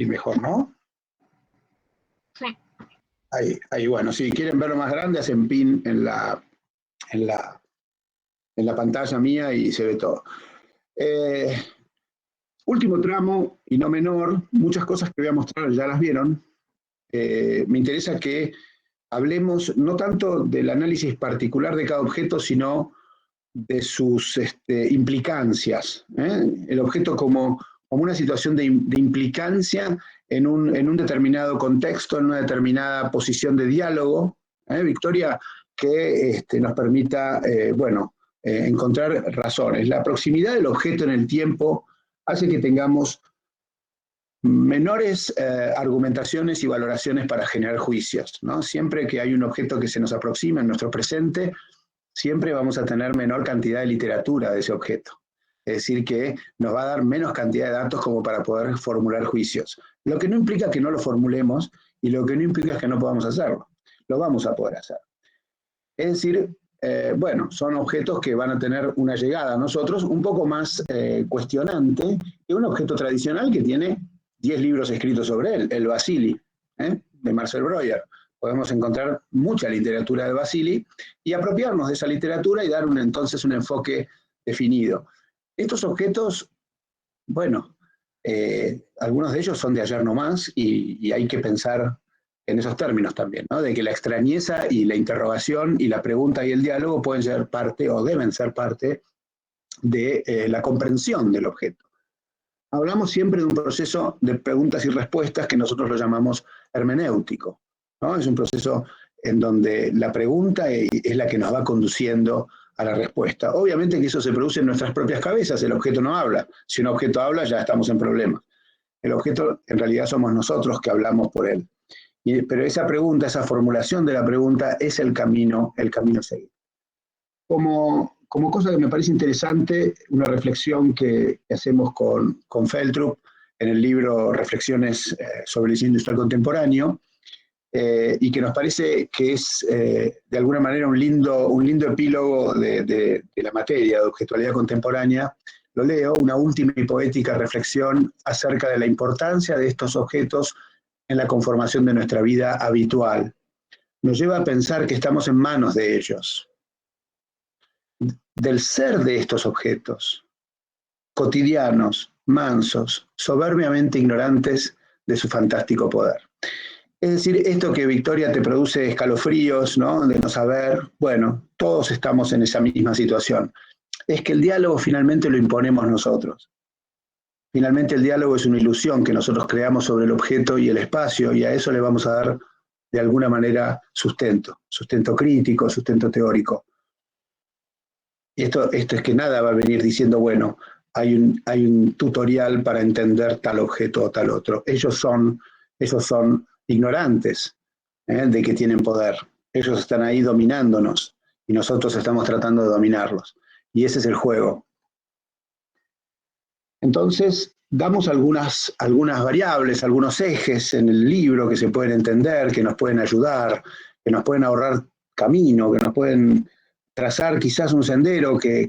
Y mejor, ¿no? Sí. Ahí, bueno, si quieren verlo más grande, hacen pin en la pantalla mía y se ve todo. Último tramo, y no menor, muchas cosas que voy a mostrar ya las vieron. Me interesa que hablemos no tanto del análisis particular de cada objeto, sino de sus implicancias. El objeto como una situación de implicancia en un determinado contexto, en una determinada posición de diálogo, Victoria, que nos permita, encontrar razones. La proximidad del objeto en el tiempo hace que tengamos menores argumentaciones y valoraciones para generar juicios, ¿no? Siempre que hay un objeto que se nos aproxima en nuestro presente, siempre vamos a tener menor cantidad de literatura de ese objeto. Es decir, que nos va a dar menos cantidad de datos como para poder formular juicios. Lo que no implica que no lo formulemos y lo que no implica es que no podamos hacerlo. Lo vamos a poder hacer. Es decir, son objetos que van a tener una llegada a nosotros un poco más cuestionante que un objeto tradicional que tiene 10 libros escritos sobre él, el Vasili, de Marcel Breuer. Podemos encontrar mucha literatura de Vasili y apropiarnos de esa literatura y dar entonces un enfoque definido. Estos objetos, algunos de ellos son de ayer nomás y hay que pensar en esos términos también, ¿no? De que la extrañeza y la interrogación y la pregunta y el diálogo pueden ser parte o deben ser parte de la comprensión del objeto. Hablamos siempre de un proceso de preguntas y respuestas que nosotros lo llamamos hermenéutico, ¿no? Es un proceso en donde la pregunta es la que nos va conduciendo a la respuesta. Obviamente que eso se produce en nuestras propias cabezas, el objeto no habla. Si un objeto habla, ya estamos en problemas. El objeto en realidad somos nosotros que hablamos por él. Pero esa pregunta, esa formulación de la pregunta es el camino a seguir. Como cosa que me parece interesante, una reflexión que hacemos con Feltrup en el libro Reflexiones sobre el diseño industrial contemporáneo, y que nos parece que es de alguna manera un lindo epílogo de la materia de objetualidad contemporánea. Lo leo, una última y poética reflexión acerca de la importancia de estos objetos en la conformación de nuestra vida habitual. Nos lleva a pensar que estamos en manos de ellos, del ser de estos objetos, cotidianos, mansos, soberbiamente ignorantes de su fantástico poder. Es decir, esto que Victoria te produce escalofríos, ¿no? De no saber, todos estamos en esa misma situación. Es que el diálogo finalmente lo imponemos nosotros. Finalmente el diálogo es una ilusión que nosotros creamos sobre el objeto y el espacio, y a eso le vamos a dar de alguna manera sustento crítico, sustento teórico. Y esto es que nada va a venir diciendo, hay un tutorial para entender tal objeto o tal otro. Ellos son ignorantes de que tienen poder. Ellos están ahí dominándonos y nosotros estamos tratando de dominarlos. Y ese es el juego. Entonces, damos algunas variables, algunos ejes en el libro que se pueden entender, que nos pueden ayudar, que nos pueden ahorrar camino, que nos pueden trazar quizás un sendero que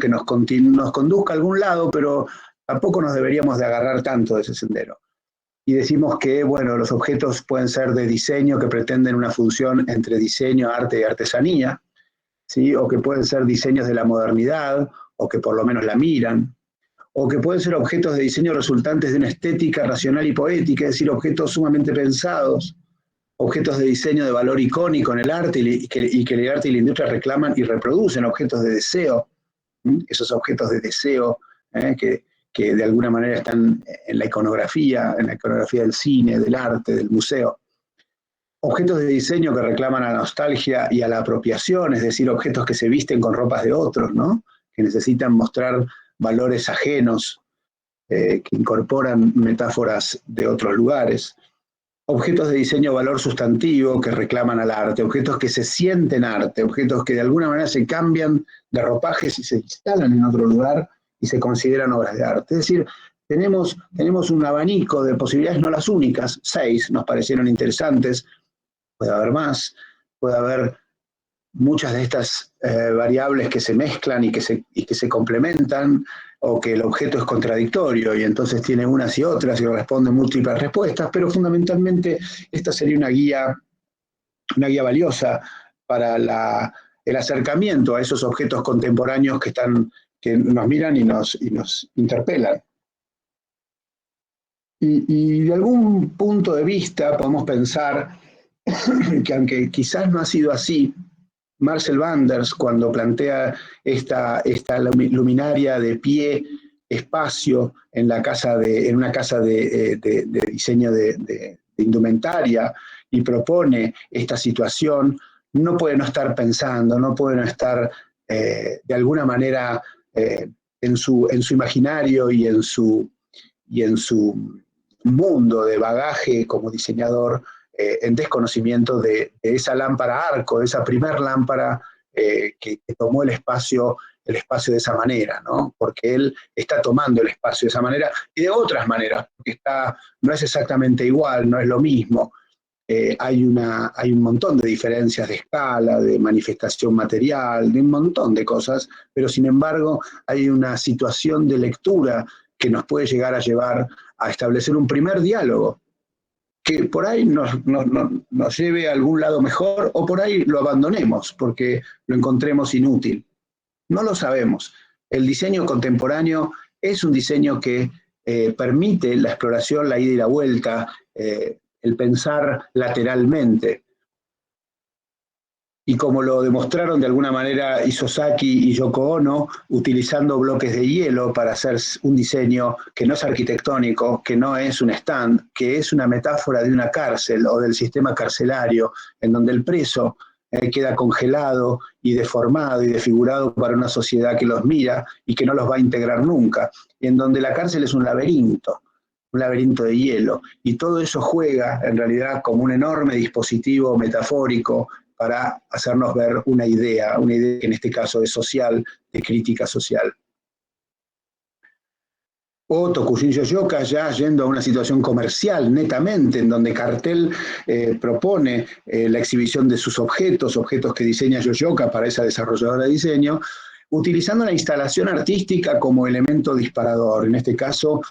nos conduzca a algún lado, pero tampoco nos deberíamos de agarrar tanto de ese sendero. Y decimos que, los objetos pueden ser de diseño que pretenden una función entre diseño, arte y artesanía, ¿sí? O que pueden ser diseños de la modernidad, o que por lo menos la miran, o que pueden ser objetos de diseño resultantes de una estética racional y poética, es decir, objetos sumamente pensados, objetos de diseño de valor icónico en el arte y que el arte y la industria reclaman y reproducen, objetos de deseo, esos objetos de deseo que de alguna manera están en la iconografía del cine, del arte, del museo. Objetos de diseño que reclaman a la nostalgia y a la apropiación, es decir, objetos que se visten con ropas de otros, ¿no? Que necesitan mostrar valores ajenos, que incorporan metáforas de otros lugares. Objetos de diseño valor sustantivo que reclaman al arte, objetos que se sienten arte, objetos que de alguna manera se cambian de ropajes y se instalan en otro lugar y se consideran obras de arte. Es decir, tenemos un abanico de posibilidades, no las únicas, 6 nos parecieron interesantes, puede haber más, puede haber muchas de estas variables que se mezclan y que se complementan. o que el objeto es contradictorio y entonces tiene unas y otras y responde múltiples respuestas, pero fundamentalmente esta sería una guía valiosa para el acercamiento a esos objetos contemporáneos que nos miran y nos interpelan. Y de algún punto de vista podemos pensar que aunque quizás no ha sido así, Marcel Wanders, cuando plantea esta luminaria de pie, espacio, en una casa de diseño de indumentaria, y propone esta situación, no puede no estar pensando, no puede no estar de alguna manera en su imaginario y en su mundo de bagaje como diseñador, en desconocimiento de esa lámpara arco, de esa primer lámpara que tomó el espacio de esa manera, ¿no? Porque él está tomando el espacio de esa manera y de otras maneras, porque no es exactamente igual, no es lo mismo. Hay un montón de diferencias de escala, de manifestación material, de un montón de cosas, pero sin embargo hay una situación de lectura que nos puede llegar a llevar a establecer un primer diálogo, que por ahí nos lleve a algún lado mejor o por ahí lo abandonemos porque lo encontremos inútil. No lo sabemos. El diseño contemporáneo es un diseño que permite la exploración, la ida y la vuelta, el pensar lateralmente. Y como lo demostraron de alguna manera Isozaki y Yoko Ono, utilizando bloques de hielo para hacer un diseño que no es arquitectónico, que no es un stand, que es una metáfora de una cárcel o del sistema carcelario, en donde el preso queda congelado y deformado y desfigurado para una sociedad que los mira y que no los va a integrar nunca, y en donde la cárcel es un laberinto de hielo, y todo eso juega en realidad como un enorme dispositivo metafórico para hacernos ver una idea que en este caso es social, de crítica social. O Tokushin Yoshioka ya yendo a una situación comercial netamente, en donde Cartel propone la exhibición de sus objetos que diseña Yoshioka para esa desarrolladora de diseño, utilizando la instalación artística como elemento disparador, en este caso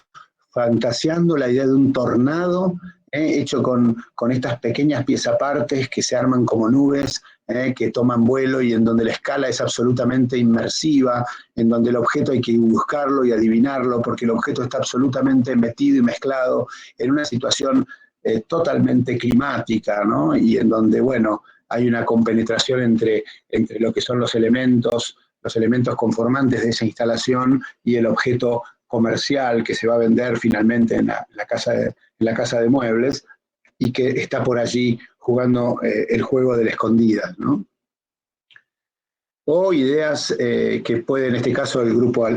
fantaseando la idea de un tornado hecho con estas pequeñas piezapartes que se arman como nubes, que toman vuelo y en donde la escala es absolutamente inmersiva, en donde el objeto hay que buscarlo y adivinarlo, porque el objeto está absolutamente metido y mezclado en una situación totalmente climática, ¿no? Y en donde, bueno, hay una compenetración entre lo que son los elementos conformantes de esa instalación y el objeto comercial que se va a vender finalmente en la casa de muebles y que está por allí jugando el juego de la escondida, ¿no? O ideas que puede, en este caso, el grupo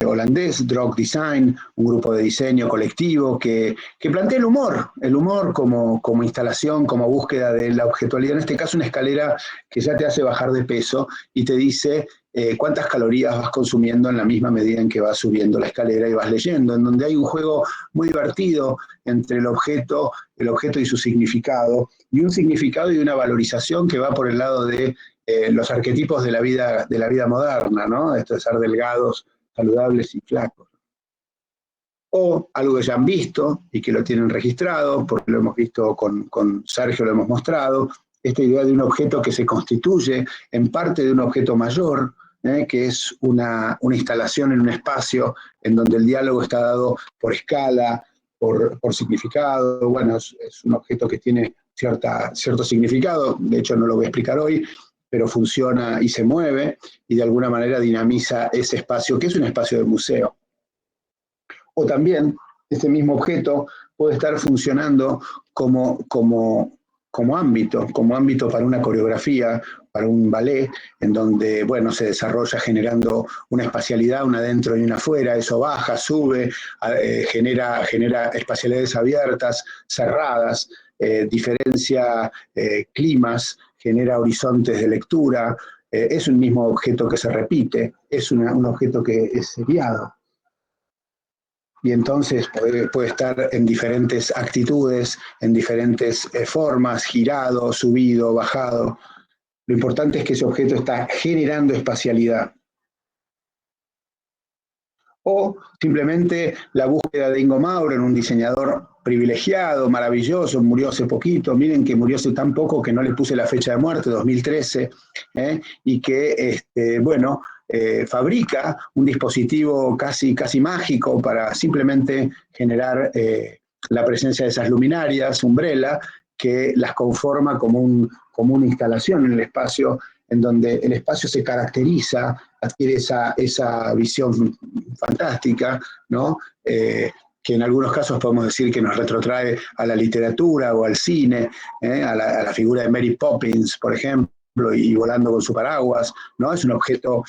holandés, Drog Design, un grupo de diseño colectivo que plantea el humor como instalación, como búsqueda de la objetualidad, en este caso una escalera que ya te hace bajar de peso y te dice cuántas calorías vas consumiendo en la misma medida en que vas subiendo la escalera y vas leyendo, en donde hay un juego muy divertido entre el objeto y su significado, y un significado y una valorización que va por el lado de los arquetipos de la vida moderna, ¿no? Esto de ser delgados, saludables y flacos. O algo que ya han visto y que lo tienen registrado, porque lo hemos visto con Sergio, lo hemos mostrado, esta idea de un objeto que se constituye en parte de un objeto mayor, que es una instalación en un espacio en donde el diálogo está dado por escala, por significado. Bueno, es un objeto que tiene cierto significado, de hecho no lo voy a explicar hoy, pero funciona y se mueve y de alguna manera dinamiza ese espacio, que es un espacio de museo. O también este mismo objeto puede estar funcionando como ámbito para una coreografía, para un ballet, en donde, bueno, se desarrolla generando una espacialidad, una adentro y una afuera, eso baja, sube, genera espacialidades abiertas, cerradas, diferencia climas, genera horizontes de lectura, es un mismo objeto que se repite, es un objeto que es seriado. Y entonces puede estar en diferentes actitudes, en diferentes formas, girado, subido, bajado. Lo importante es que ese objeto está generando espacialidad. o simplemente la búsqueda de Ingo Maurer, un diseñador privilegiado, maravilloso, murió hace poquito, miren que murió hace tan poco que no le puse la fecha de muerte, 2013, y que, bueno, fabrica un dispositivo casi mágico para simplemente generar la presencia de esas luminarias, umbrella, que las conforma como una instalación en el espacio, en donde el espacio se caracteriza, adquiere esa visión fantástica, ¿no? Que en algunos casos podemos decir que nos retrotrae a la literatura o al cine, a la figura de Mary Poppins, por ejemplo, y volando con su paraguas, ¿no? Es un objeto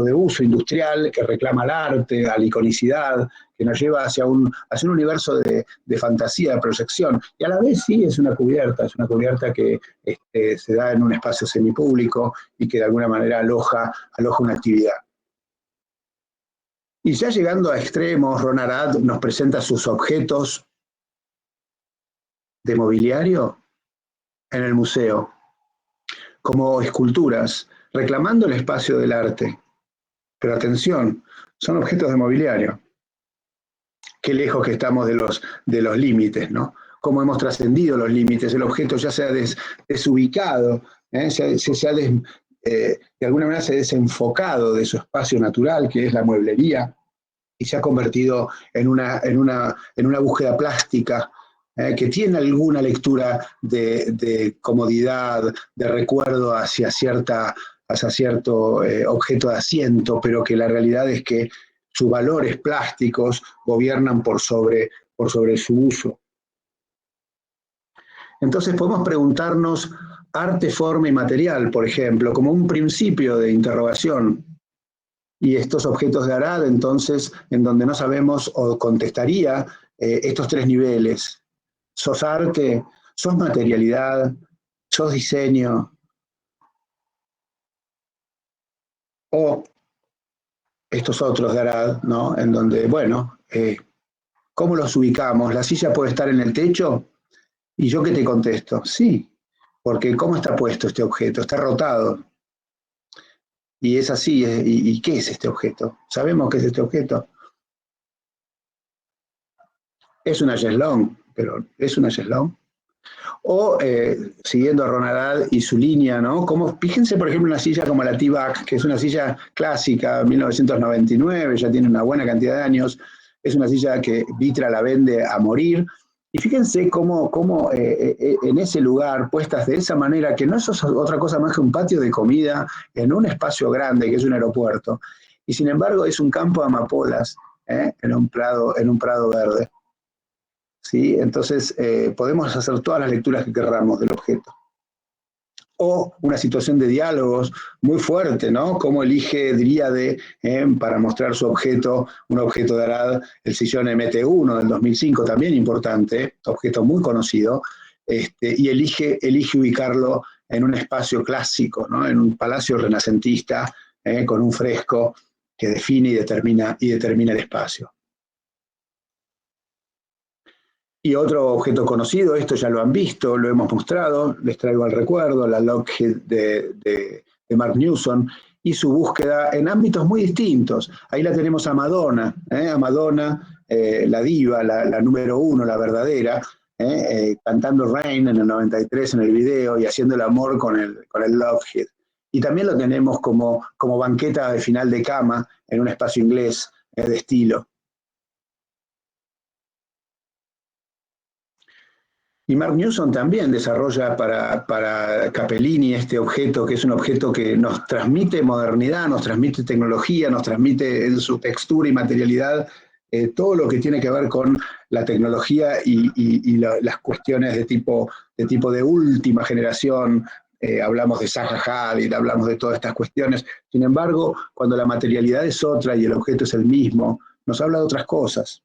de uso industrial que reclama al arte, a la iconicidad, que nos lleva hacia un universo de fantasía, de proyección, y a la vez sí es una cubierta que se da en un espacio semipúblico y que de alguna manera aloja una actividad. Y ya llegando a extremos, Ron Arad nos presenta sus objetos de mobiliario en el museo, como esculturas, reclamando el espacio del arte. Pero atención, son objetos de mobiliario. Qué lejos que estamos de los límites, ¿no? Cómo hemos trascendido los límites, el objeto ya se ha desubicado, de alguna manera se ha desenfocado de su espacio natural, que es la mueblería, y se ha convertido en una búsqueda plástica, que tiene alguna lectura de comodidad, de recuerdo hacia cierto objeto de asiento, pero que la realidad es que sus valores plásticos gobiernan por sobre su uso. Entonces podemos preguntarnos arte, forma y material, por ejemplo, como un principio de interrogación. Y estos objetos de Arad, entonces, en donde no sabemos, o contestaría estos tres niveles. ¿Sos arte? ¿Sos materialidad? ¿Sos diseño? O estos otros de Arad, ¿no? En donde, bueno, ¿cómo los ubicamos? ¿La silla puede estar en el techo? ¿Y yo qué te contesto? Sí, porque ¿cómo está puesto este objeto? Está rotado. Y es así, ¿y qué es este objeto? ¿Sabemos qué es este objeto? Es una cheslong, pero ¿es una cheslong? O siguiendo a Ron Arad y su línea, ¿no? Como, fíjense, por ejemplo, una silla como la T-Back, que es una silla clásica, 1999, ya tiene una buena cantidad de años, es una silla que Vitra la vende a morir, y fíjense cómo en ese lugar, puestas de esa manera, que no es otra cosa más que un patio de comida en un espacio grande, que es un aeropuerto, y sin embargo es un campo de amapolas, en un prado verde. ¿Sí? Entonces, podemos hacer todas las lecturas que querramos del objeto. O una situación de diálogos muy fuerte, ¿no? Como elige Dríade para mostrar su objeto, un objeto de Arad, el sillón MT1 del 2005, también importante, objeto muy conocido, y elige ubicarlo en un espacio clásico, ¿no? En un palacio renacentista, con un fresco que define y determina el espacio. Y otro objeto conocido, esto ya lo han visto, lo hemos mostrado, les traigo al recuerdo, la Lockheed de Mark Newson, y su búsqueda en ámbitos muy distintos. Ahí la tenemos a Madonna, a Madonna, la diva, la número uno, la verdadera, cantando Rain en el 93 en el video y haciendo el amor con el Lockheed. Y también lo tenemos como banqueta de final de cama en un espacio inglés de estilo. Y Mark Newson también desarrolla para Capellini este objeto, que es un objeto que nos transmite modernidad, nos transmite tecnología, nos transmite en su textura y materialidad todo lo que tiene que ver con la tecnología y las cuestiones de tipo de última generación. Hablamos de Zaha Hadid, hablamos de todas estas cuestiones. Sin embargo, cuando la materialidad es otra y el objeto es el mismo, nos habla de otras cosas.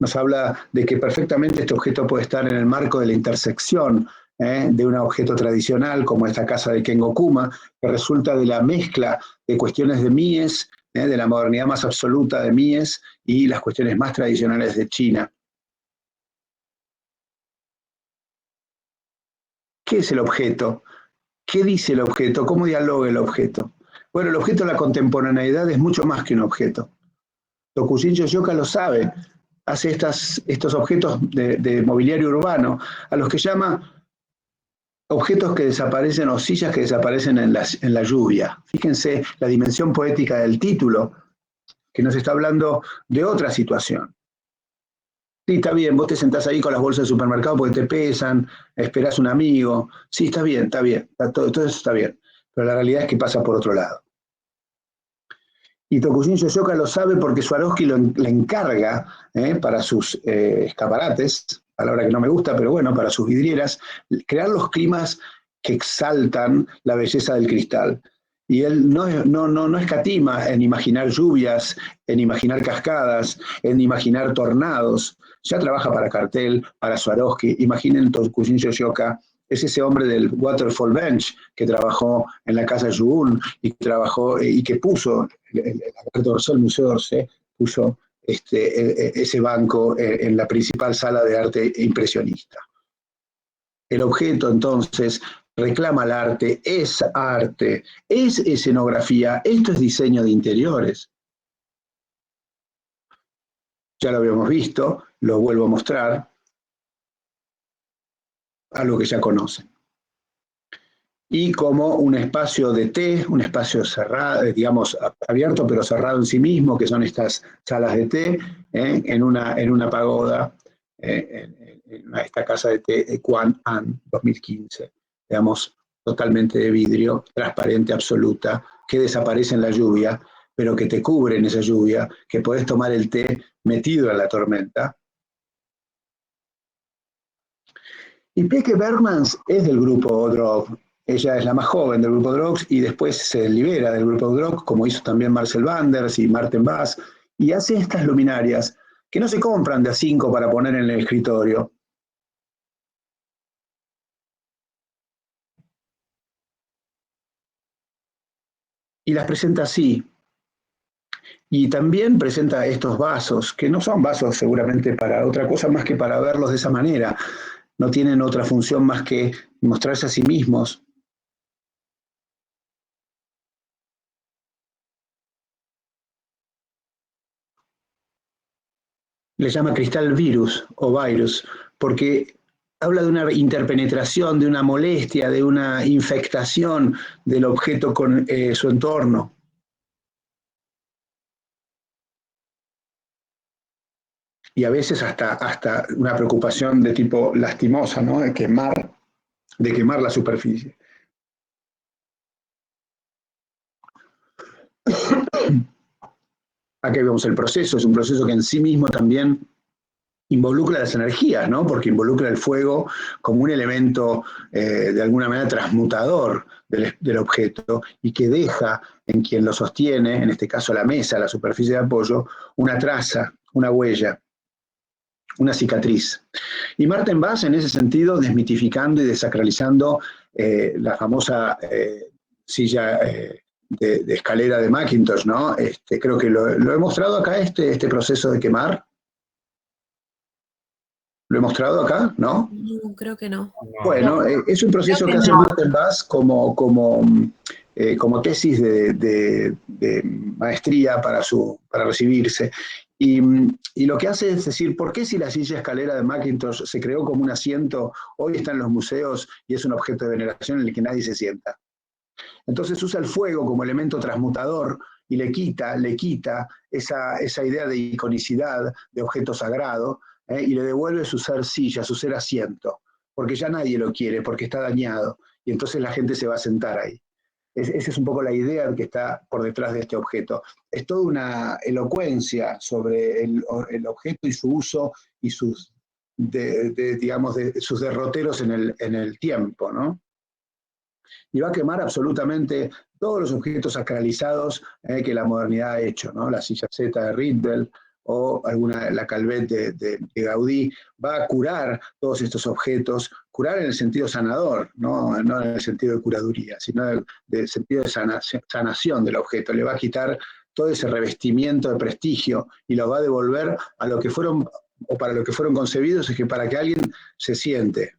Nos habla de que perfectamente este objeto puede estar en el marco de la intersección de un objeto tradicional como esta casa de Kengokuma, que resulta de la mezcla de cuestiones de Mies, de la modernidad más absoluta de Mies y las cuestiones más tradicionales de China. ¿Qué es el objeto? ¿Qué dice el objeto? ¿Cómo dialoga el objeto? Bueno, el objeto de la contemporaneidad es mucho más que un objeto. Tokushima Yoshioka lo sabe, hace estos objetos de mobiliario urbano, a los que llama objetos que desaparecen o sillas que desaparecen en la lluvia. Fíjense la dimensión poética del título, que nos está hablando de otra situación. Sí, está bien, vos te sentás ahí con las bolsas del supermercado porque te pesan, esperás un amigo. Sí, está bien, todo eso está bien. Pero la realidad es que pasa por otro lado. Y Tokushima Yoshioka lo sabe porque Swarovski le encarga para sus escaparates, palabra que no me gusta, pero bueno, para sus vidrieras, crear los climas que exaltan la belleza del cristal. Y él no escatima en imaginar lluvias, en imaginar cascadas, en imaginar tornados. Ya trabaja para Cartel, para Swarovski. Imaginen Tokushima Yoshioka, es ese hombre del Waterfall Bench que trabajó en la casa Yuun y que trabajó y que puso el Museo d'Orsay puso ese banco en la principal sala de arte impresionista. El objeto entonces reclama el arte, es escenografía, esto es diseño de interiores. Ya lo habíamos visto, lo vuelvo a mostrar, algo que ya conocen. Y como un espacio de té, un espacio cerrado, digamos, abierto pero cerrado en sí mismo, que son estas salas de té, en una pagoda, en esta casa de té de Quan An 2015, digamos, totalmente de vidrio, transparente, absoluta, que desaparece en la lluvia, pero que te cubre en esa lluvia, que podés tomar el té metido en la tormenta. Y Peke Bergmans es del grupo Drog. Ella es la más joven del grupo Drog y después se libera del grupo Drog, como hizo también Marcel Wanders y Martin Bass, y hace estas luminarias que no se compran de a 5 para poner en el escritorio. Y las presenta así. Y también presenta estos vasos, que no son vasos seguramente para otra cosa más que para verlos de esa manera. No tienen otra función más que mostrarse a sí mismos. Le llama cristal virus o virus, porque habla de una interpenetración, de una molestia, de una infectación del objeto con su entorno. Y a veces hasta una preocupación de tipo lastimosa, ¿no? De quemar la superficie. Aquí vemos el proceso, es un proceso que en sí mismo también involucra las energías, ¿no? Porque involucra el fuego como un elemento de alguna manera transmutador del objeto y que deja en quien lo sostiene, en este caso la mesa, la superficie de apoyo, una traza, una huella, una cicatriz. Y Martin Bass en ese sentido desmitificando y desacralizando la famosa silla de escalera de Macintosh, ¿no? Creo que lo he mostrado acá, este proceso de quemar. ¿Lo he mostrado acá? ¿No? No, creo que no. Bueno, es un proceso que hace Martin Bass como tesis de maestría para recibirse. Y lo que hace es decir, ¿por qué si la silla escalera de Macintosh se creó como un asiento, hoy está en los museos y es un objeto de veneración en el que nadie se sienta? Entonces usa el fuego como elemento transmutador y le quita esa idea de iconicidad, de objeto sagrado, y le devuelve su ser silla, su ser asiento, porque ya nadie lo quiere, porque está dañado, y entonces la gente se va a sentar ahí. Esa es un poco la idea que está por detrás de este objeto. Es toda una elocuencia sobre el objeto y su uso y sus, sus derroteros en el tiempo, ¿no? Y va a quemar absolutamente todos los objetos sacralizados que la modernidad ha hecho, ¿no? La silla Z de Rindel o la Calvet de Gaudí, va a curar todos estos objetos, curar en el sentido sanador, no en el sentido de curaduría, sino del sentido de sanación del objeto. Le va a quitar todo ese revestimiento de prestigio y lo va a devolver a lo que fueron, o para lo que fueron concebidos, es que para que alguien se siente,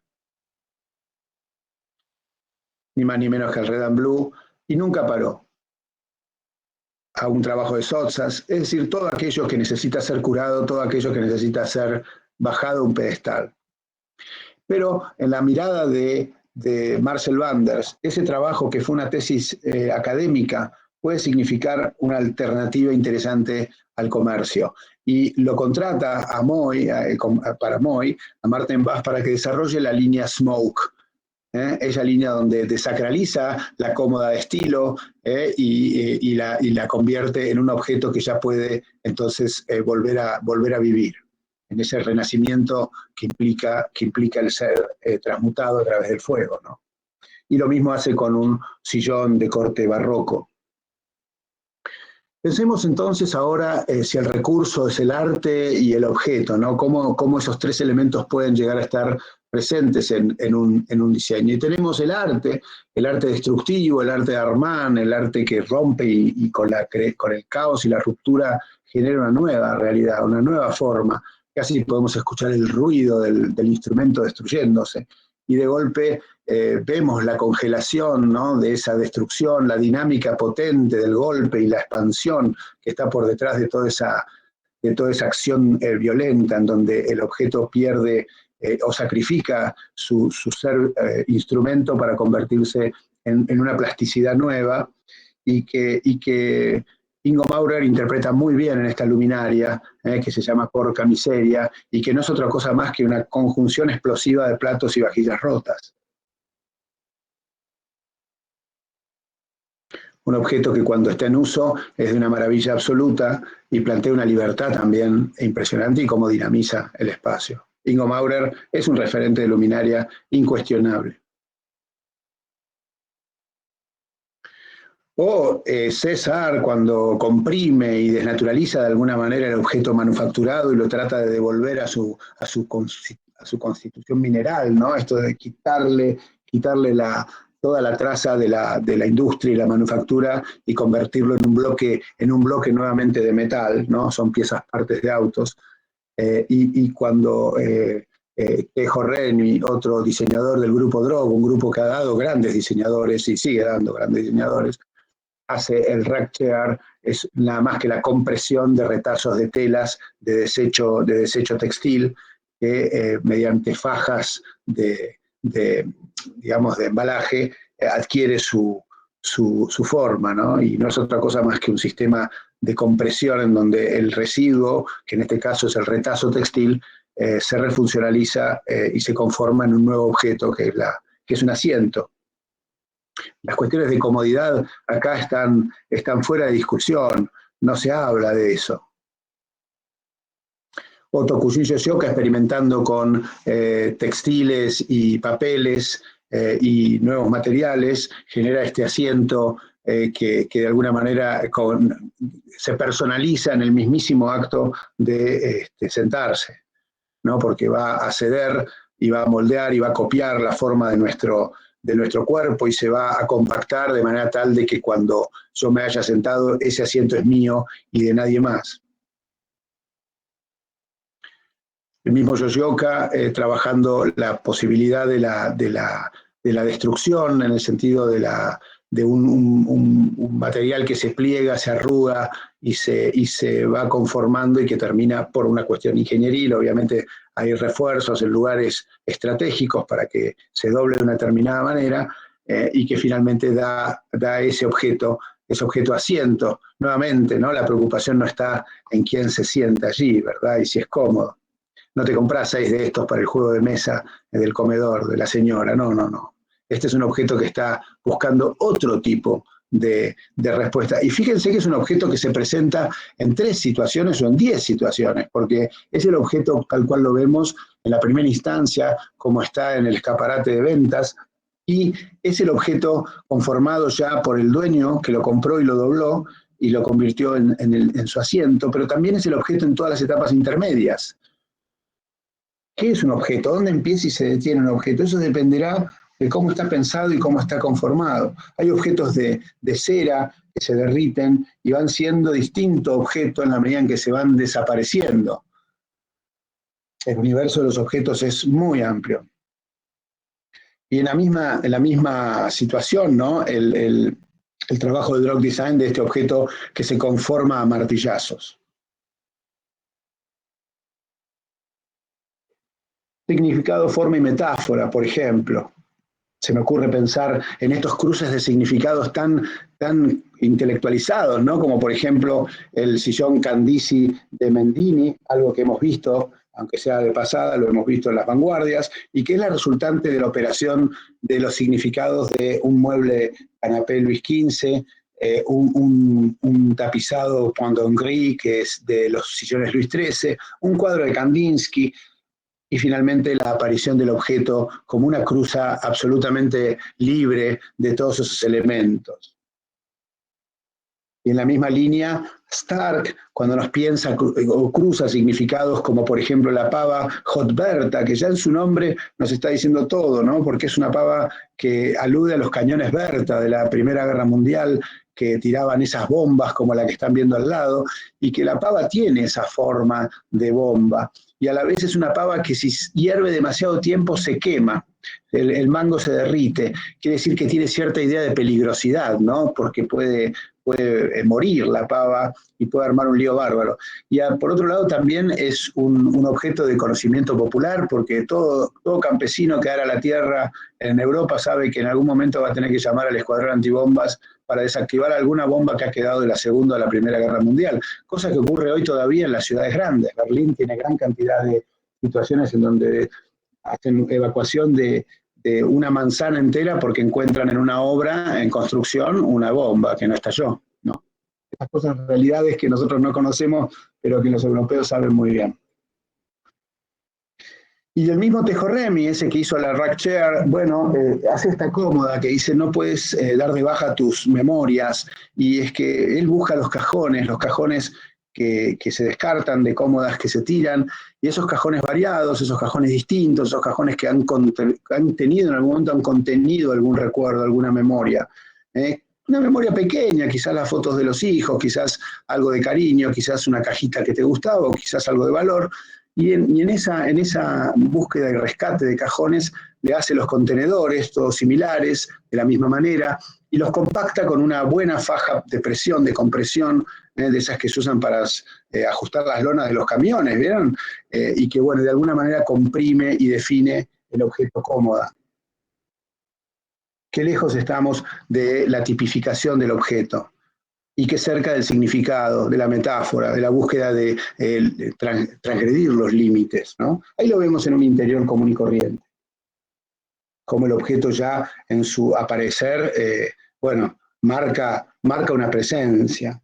ni más ni menos que el Red and Blue, y nunca paró. a un trabajo de Sottsass, es decir, todo aquello que necesita ser curado, todo aquello que necesita ser bajado a un pedestal. Pero en la mirada de Marcel Wanders, ese trabajo que fue una tesis académica puede significar una alternativa interesante al comercio. Y lo contrata a Moy, para Moy, a Martin Bass, para que desarrolle la línea Smoke, esa línea donde desacraliza la cómoda de estilo y la convierte en un objeto que ya puede entonces volver a vivir, en ese renacimiento que implica el ser transmutado a través del fuego, ¿no? Y lo mismo hace con un sillón de corte barroco. Pensemos entonces ahora si el recurso es el arte y el objeto, ¿no? Cómo esos tres elementos pueden llegar a estar presentes en un diseño. Y tenemos el arte destructivo, el arte de Armand, el arte que rompe y con el caos y la ruptura genera una nueva realidad, una nueva forma. Casi podemos escuchar el ruido del instrumento destruyéndose. Y de golpe vemos la congelación, ¿no?, de esa destrucción, la dinámica potente del golpe y la expansión que está por detrás de toda esa acción violenta, en donde el objeto pierde o sacrifica su ser instrumento para convertirse en una plasticidad nueva, y que Ingo Maurer interpreta muy bien en esta luminaria, que se llama Porca Miseria, y que no es otra cosa más que una conjunción explosiva de platos y vajillas rotas. Un objeto que cuando está en uso es de una maravilla absoluta y plantea una libertad también impresionante y cómo dinamiza el espacio. Ingo Maurer es un referente de luminaria incuestionable. O César, cuando comprime y desnaturaliza de alguna manera el objeto manufacturado y lo trata de devolver a su constitución mineral, ¿no? Esto de quitarle toda la traza de la industria y la manufactura y convertirlo en un bloque nuevamente de metal, ¿no? Son partes de autos. Y cuando Tejo Renyi, otro diseñador del grupo Droog, un grupo que ha dado grandes diseñadores y sigue dando grandes diseñadores, hace el rack chair, es nada más que la compresión de retazos de telas de desecho textil que mediante fajas digamos, de embalaje adquiere su forma, ¿no? Y no es otra cosa más que un sistema de compresión en donde el residuo, que en este caso es el retazo textil, se refuncionaliza y se conforma en un nuevo objeto que es un asiento. Las cuestiones de comodidad acá están fuera de discusión, no se habla de eso. O Tokushi Yoshioka, experimentando con textiles y papeles y nuevos materiales, genera este asiento que de alguna manera se personaliza en el mismísimo acto de sentarse, ¿no? Porque va a ceder y va a moldear y va a copiar la forma de nuestro cuerpo y se va a compactar de manera tal de que cuando yo me haya sentado, ese asiento es mío y de nadie más. El mismo Yoshioka trabajando la posibilidad de la destrucción, en el sentido de un material que se pliega, se arruga y se va conformando y que termina por una cuestión ingenieril. Obviamente hay refuerzos en lugares estratégicos para que se doble de una determinada manera y que finalmente da ese objeto asiento. Nuevamente, ¿no? La preocupación no está en quién se sienta allí, ¿verdad? Y si es cómodo. No te compras 6 de estos para el juego de mesa del comedor de la señora, no. Este es un objeto que está buscando otro tipo de respuesta. Y fíjense que es un objeto que se presenta en 3 situaciones o en 10 situaciones, porque es el objeto tal cual lo vemos en la primera instancia, como está en el escaparate de ventas, y es el objeto conformado ya por el dueño que lo compró y lo dobló y lo convirtió en su asiento, pero también es el objeto en todas las etapas intermedias. ¿Qué es un objeto? ¿Dónde empieza y se detiene un objeto? Eso dependerá de cómo está pensado y cómo está conformado. Hay objetos de cera que se derriten y van siendo distintos objetos en la medida en que se van desapareciendo. El universo de los objetos es muy amplio. Y en la misma situación, ¿no? el trabajo de drop design de este objeto que se conforma a martillazos. Significado, forma y metáfora, por ejemplo. Se me ocurre pensar en estos cruces de significados tan intelectualizados, ¿no? Como por ejemplo el sillón Candici de Mendini, algo que hemos visto, aunque sea de pasada, lo hemos visto en las vanguardias, y que es la resultante de la operación de los significados de un mueble canapé Luis XV, un tapizado Poindon Gris, que es de los sillones Luis XIII, un cuadro de Kandinsky, y finalmente la aparición del objeto como una cruza absolutamente libre de todos esos elementos. Y en la misma línea, Stark, cuando nos piensa o cruza significados como por ejemplo la pava Hotberta, que ya en su nombre nos está diciendo todo, ¿no? Porque es una pava que alude a los cañones Berta de la Primera Guerra Mundial, que tiraban esas bombas como la que están viendo al lado, y que la pava tiene esa forma de bomba. Y a la vez es una pava que si hierve demasiado tiempo se quema, el mango se derrite, quiere decir que tiene cierta idea de peligrosidad, ¿no? Porque puede morir la pava y puede armar un lío bárbaro. Y por otro lado también es un objeto de conocimiento popular, porque todo campesino que ara la tierra en Europa sabe que en algún momento va a tener que llamar al escuadrón antibombas para desactivar alguna bomba que ha quedado de la Segunda a la Primera Guerra Mundial, cosa que ocurre hoy todavía en las ciudades grandes. Berlín tiene gran cantidad de situaciones en donde hacen evacuación de una manzana entera porque encuentran en una obra en construcción una bomba que no estalló, ¿no? Estas cosas, realidades que nosotros no conocemos, pero que los europeos saben muy bien. Y el mismo Tejo Remi, ese que hizo la Rack Chair, bueno, hace esta cómoda que dice no puedes dar de baja tus memorias, y es que él busca los cajones que se descartan de cómodas que se tiran, y esos cajones variados, esos cajones distintos, esos cajones que han tenido en algún momento, han contenido algún recuerdo, alguna memoria. Una memoria pequeña, quizás las fotos de los hijos, quizás algo de cariño, quizás una cajita que te gustaba, o quizás algo de valor. Y en esa búsqueda y rescate de cajones le hace los contenedores, todos similares, de la misma manera, y los compacta con una buena faja de presión, de compresión, de esas que se usan para ajustar las lonas de los camiones, ¿vieron? Y que, bueno, de alguna manera comprime y define el objeto cómoda. Qué lejos estamos de la tipificación del objeto, y qué cerca del significado, de la metáfora, de la búsqueda de transgredir los límites, ¿no? Ahí lo vemos en un interior común y corriente. Como el objeto ya en su aparecer, bueno, marca una presencia.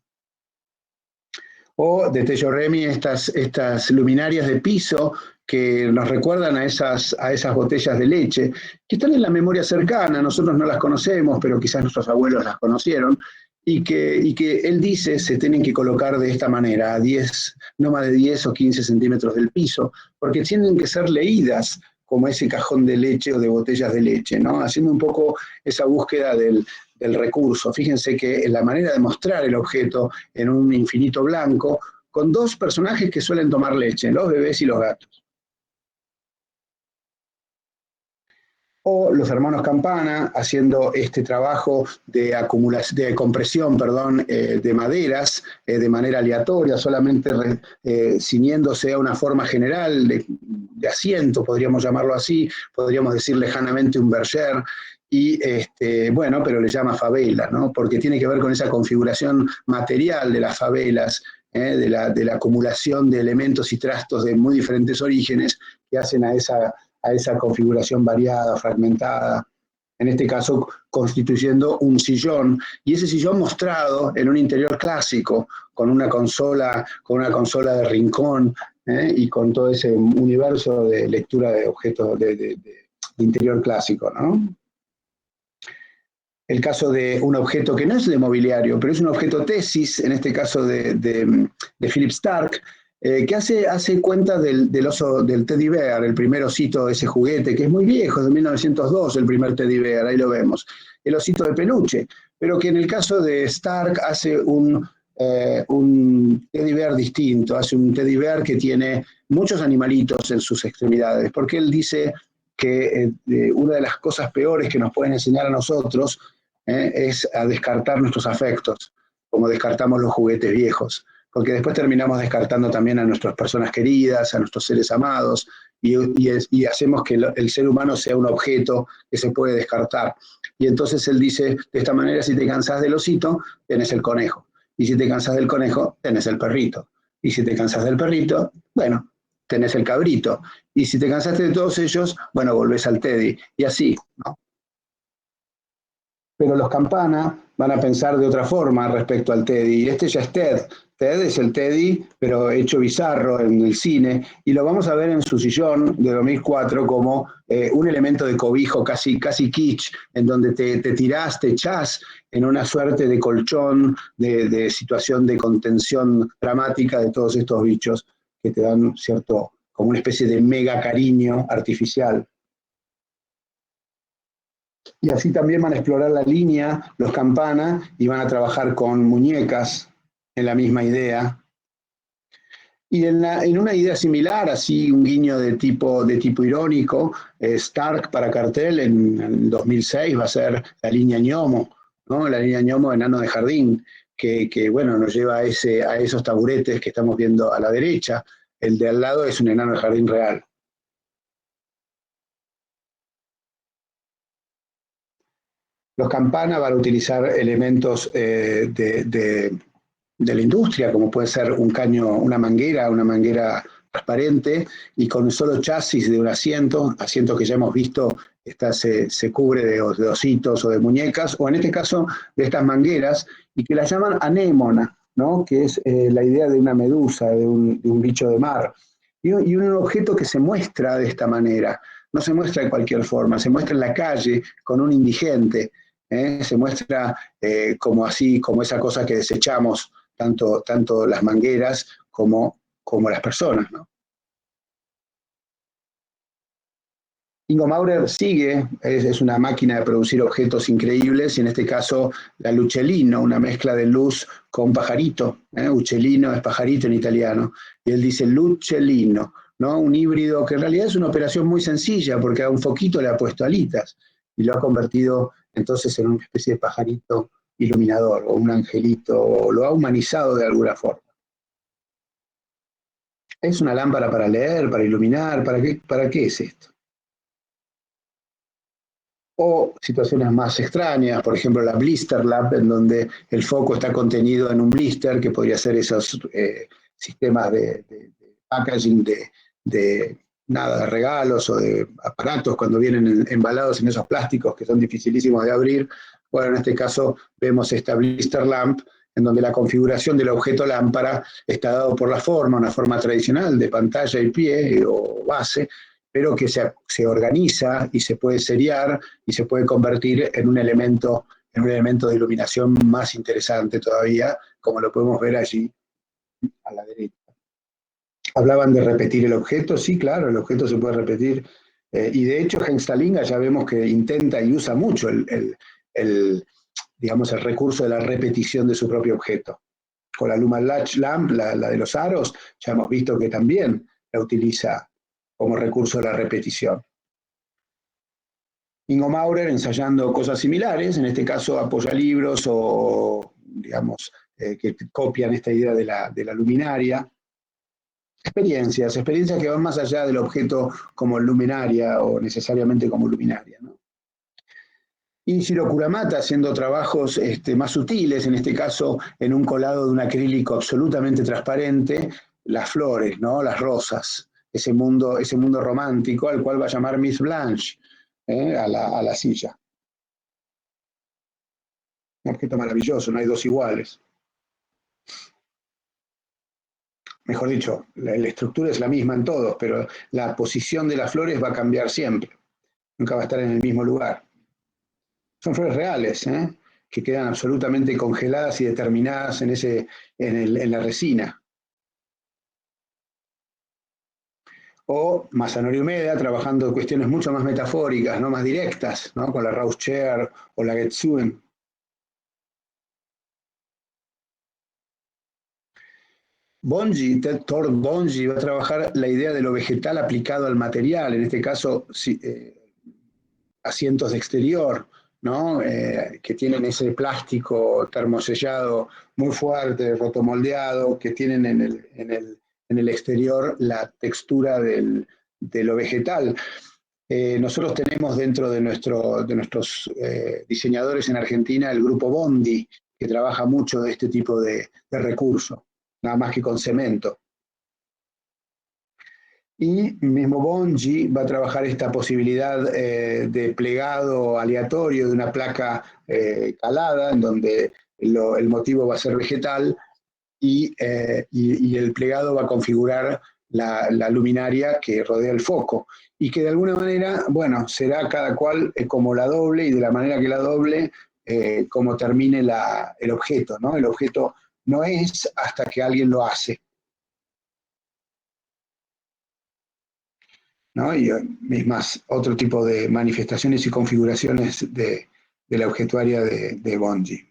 O de Tejo Remi estas luminarias de piso que nos recuerdan a esas botellas de leche, que están en la memoria cercana, nosotros no las conocemos, pero quizás nuestros abuelos las conocieron, y que él dice se tienen que colocar de esta manera, a 10, no más de 10 o 15 centímetros del piso, porque tienen que ser leídas como ese cajón de leche o de botellas de leche, ¿no? Haciendo un poco esa búsqueda del recurso. Fíjense que la manera de mostrar el objeto en un infinito blanco, con dos personajes que suelen tomar leche, los bebés y los gatos. O los hermanos Campana haciendo este trabajo de compresión, de maderas de manera aleatoria, solamente ciñéndose a una forma general de asiento, podríamos llamarlo así, podríamos decir lejanamente un berger, y bueno, pero le llama favela, ¿no? Porque tiene que ver con esa configuración material de las favelas, de la acumulación de elementos y trastos de muy diferentes orígenes que hacen a esa configuración variada, fragmentada, en este caso constituyendo un sillón, y ese sillón mostrado en un interior clásico, con una consola de rincón, y con todo ese universo de lectura de objetos de interior clásico, ¿no? El caso de un objeto que no es de mobiliario, pero es un objeto tesis, en este caso de Philip Stark, que hace cuenta del oso, del teddy bear, el primer osito, ese juguete, que es muy viejo, es de 1902, el primer teddy bear, ahí lo vemos, el osito de peluche, pero que en el caso de Stark hace un teddy bear distinto, hace un teddy bear que tiene muchos animalitos en sus extremidades, porque él dice que una de las cosas peores que nos pueden enseñar a nosotros es a descartar nuestros afectos, como descartamos los juguetes viejos, porque después terminamos descartando también a nuestras personas queridas, a nuestros seres amados, y hacemos que el ser humano sea un objeto que se puede descartar. Y entonces él dice, de esta manera, si te cansás del osito, tenés el conejo. Y si te cansás del conejo, tenés el perrito. Y si te cansás del perrito, bueno, tenés el cabrito. Y si te cansaste de todos ellos, bueno, volvés al Teddy. Y así, ¿no? Pero los Campana van a pensar de otra forma respecto al Teddy. Y este ya es Ted. Ted es el Teddy, pero hecho bizarro en el cine. Y lo vamos a ver en su sillón de 2004 como un elemento de cobijo casi kitsch, en donde te tirás, te echás en una suerte de colchón, de situación de contención dramática de todos estos bichos que te dan cierto, como una especie de mega cariño artificial. Y así también van a explorar la línea los Campana y van a trabajar con muñecas en la misma idea. Y en una idea similar, así un guiño de tipo irónico, Stark para Cartel en 2006 va a ser la línea Ñomo, ¿no? La línea Ñomo, enano de jardín, que bueno, nos lleva a esos taburetes que estamos viendo a la derecha. El de al lado es un enano de jardín real. Los Campana van a utilizar elementos de la industria, como puede ser un caño, una manguera transparente, y con un solo chasis de un asiento que ya hemos visto se cubre de ositos o de muñecas, o en este caso de estas mangueras, y que las llaman anémona, ¿no? Que es la idea de una medusa, de un bicho de mar. Y un objeto que se muestra de esta manera, no se muestra de cualquier forma, se muestra en la calle con un indigente, se muestra como esa cosa que desechamos, tanto las mangueras como las personas, ¿no? Ingo Maurer sigue, es una máquina de producir objetos increíbles, y en este caso la Lucellino, una mezcla de luz con pajarito, Uccellino es pajarito en italiano, y él dice Lucellino, ¿no? Un híbrido que en realidad es una operación muy sencilla, porque a un foquito le ha puesto alitas, y lo ha convertido entonces en una especie de pajarito iluminador, o un angelito, o lo ha humanizado de alguna forma. ¿Es una lámpara para leer, para iluminar? ¿Para qué es esto? O situaciones más extrañas, por ejemplo la blister lamp, en donde el foco está contenido en un blister, que podría ser esos sistemas de packaging de regalos o de aparatos cuando vienen embalados en esos plásticos que son dificilísimos de abrir. Bueno, en este caso vemos esta blister lamp, en donde la configuración del objeto lámpara está dado por la forma, una forma tradicional de pantalla y pie o base, pero que se organiza y se puede seriar y se puede convertir en un elemento de iluminación más interesante todavía, como lo podemos ver allí a la derecha. Hablaban de repetir el objeto, sí, claro, el objeto se puede repetir, y de hecho Hengstalinga ya vemos que intenta y usa mucho digamos, el recurso de la repetición de su propio objeto. Con la Lumen Latch Lamp, la de los aros, ya hemos visto que también la utiliza como recurso de la repetición. Ingo Maurer ensayando cosas similares, en este caso apoyalibros o, digamos, que copian esta idea de la luminaria. Experiencias que van más allá del objeto como luminaria o necesariamente como luminaria, ¿no? Y Shiro Kuramata haciendo trabajos más sutiles, en este caso en un colado de un acrílico absolutamente transparente, las flores, ¿no? Las rosas, ese mundo romántico al cual va a llamar Miss Blanche, a la silla. Un objeto maravilloso, no hay dos iguales. Mejor dicho, la estructura es la misma en todos, pero la posición de las flores va a cambiar siempre. Nunca va a estar en el mismo lugar. Son flores reales, que quedan absolutamente congeladas y determinadas en la resina. O Masanori Umeda trabajando cuestiones mucho más metafóricas, ¿no? Más directas, ¿no? Con la Rose Chair o la Getsuen. Tord Bonji va a trabajar la idea de lo vegetal aplicado al material, en este caso asientos de exterior, ¿no? Que tienen ese plástico termosellado muy fuerte, rotomoldeado, que tienen en el exterior la textura de lo vegetal. Nosotros tenemos dentro de nuestros diseñadores en Argentina el grupo Bondi, que trabaja mucho de este tipo de recurso, nada más que con cemento. Y mismo Bongi va a trabajar esta posibilidad de plegado aleatorio de una placa calada, en donde el motivo va a ser vegetal y el plegado va a configurar la luminaria que rodea el foco. Y que de alguna manera, bueno, será cada cual como la doble, y de la manera que la doble, como termine el objeto, ¿no? El objeto no es hasta que alguien lo hace, ¿no? Y mismas otro tipo de manifestaciones y configuraciones de la objetuaria de Bongi.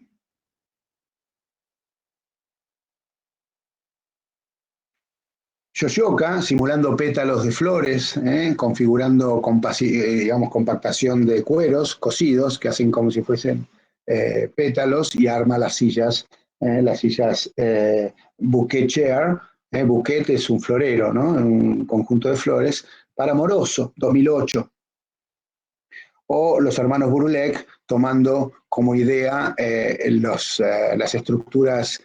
Yoyoka, simulando pétalos de flores, configurando digamos, compactación de cueros cosidos que hacen como si fuesen pétalos, y arma las sillas bouquet chair. Bouquet es un florero, ¿no? Un conjunto de flores para Moroso, 2008. O los hermanos Burulek tomando como idea las estructuras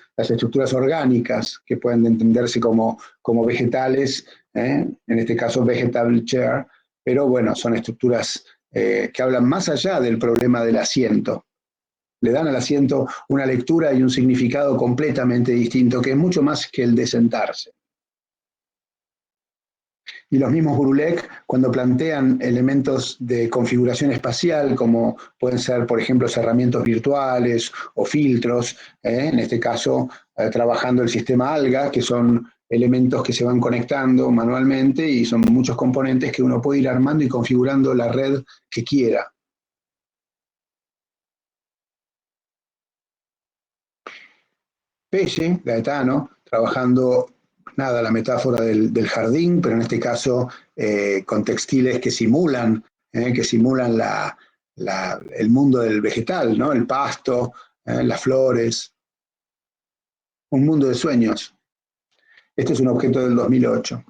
orgánicas, que pueden entenderse como vegetales, en este caso vegetable chair, pero bueno, son estructuras que hablan más allá del problema del asiento. Le dan al asiento una lectura y un significado completamente distinto, que es mucho más que el de sentarse. Y los mismos Burulek, cuando plantean elementos de configuración espacial, como pueden ser, por ejemplo, cerramientos virtuales o filtros, en este caso trabajando el sistema ALGA, que son elementos que se van conectando manualmente y son muchos componentes que uno puede ir armando y configurando la red que quiera. Pelle, Gaetano, trabajando, nada, la metáfora del jardín, pero en este caso con textiles que simulan el mundo del vegetal, ¿no? El pasto, las flores, un mundo de sueños. Este es un objeto del 2008.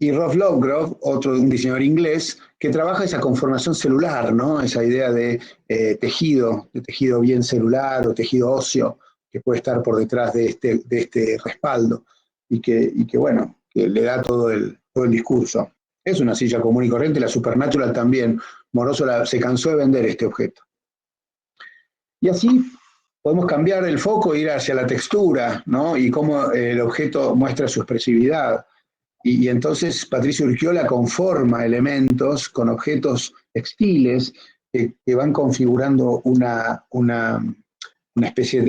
Y Rolf Lovegrove, un diseñador inglés, que trabaja esa conformación celular, ¿no? Esa idea de tejido bien celular o tejido óseo, que puede estar por detrás de este respaldo, y que bueno, que le da todo el discurso. Es una silla común y corriente, la Supernatural también. Moroso se cansó de vender este objeto. Y así podemos cambiar el foco e ir hacia la textura, ¿no? Y cómo el objeto muestra su expresividad. Y entonces Patricio Urquiola conforma elementos con objetos textiles que van configurando una especie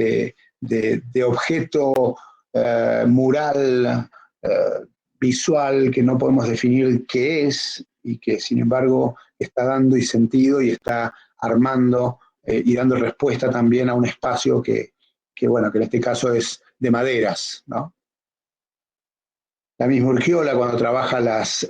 de objeto mural, visual, que no podemos definir qué es, y que sin embargo está dando y sentido y está armando y dando respuesta también a un espacio que bueno, que en este caso es de maderas, ¿no? La misma Urquiola, cuando trabaja las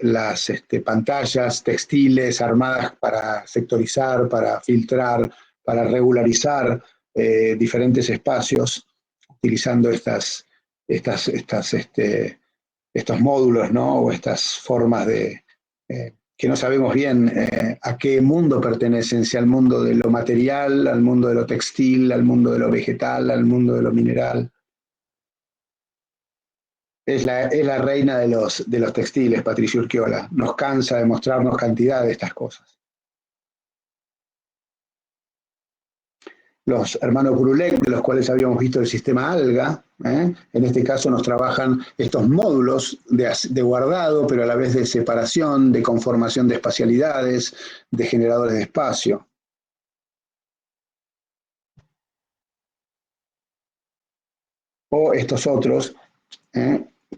pantallas textiles armadas para sectorizar, para filtrar, para regularizar diferentes espacios, utilizando estos módulos, ¿no? O estas formas que no sabemos bien a qué mundo pertenecen, si al mundo de lo material, al mundo de lo textil, al mundo de lo vegetal, al mundo de lo mineral. Es la reina de los textiles, Patricia Urquiola. Nos cansa de mostrarnos cantidad de estas cosas. Los hermanos Brulec, de los cuales habíamos visto el sistema ALGA, en este caso nos trabajan estos módulos de guardado, pero a la vez de separación, de conformación de espacialidades, de generadores de espacio. O estos otros,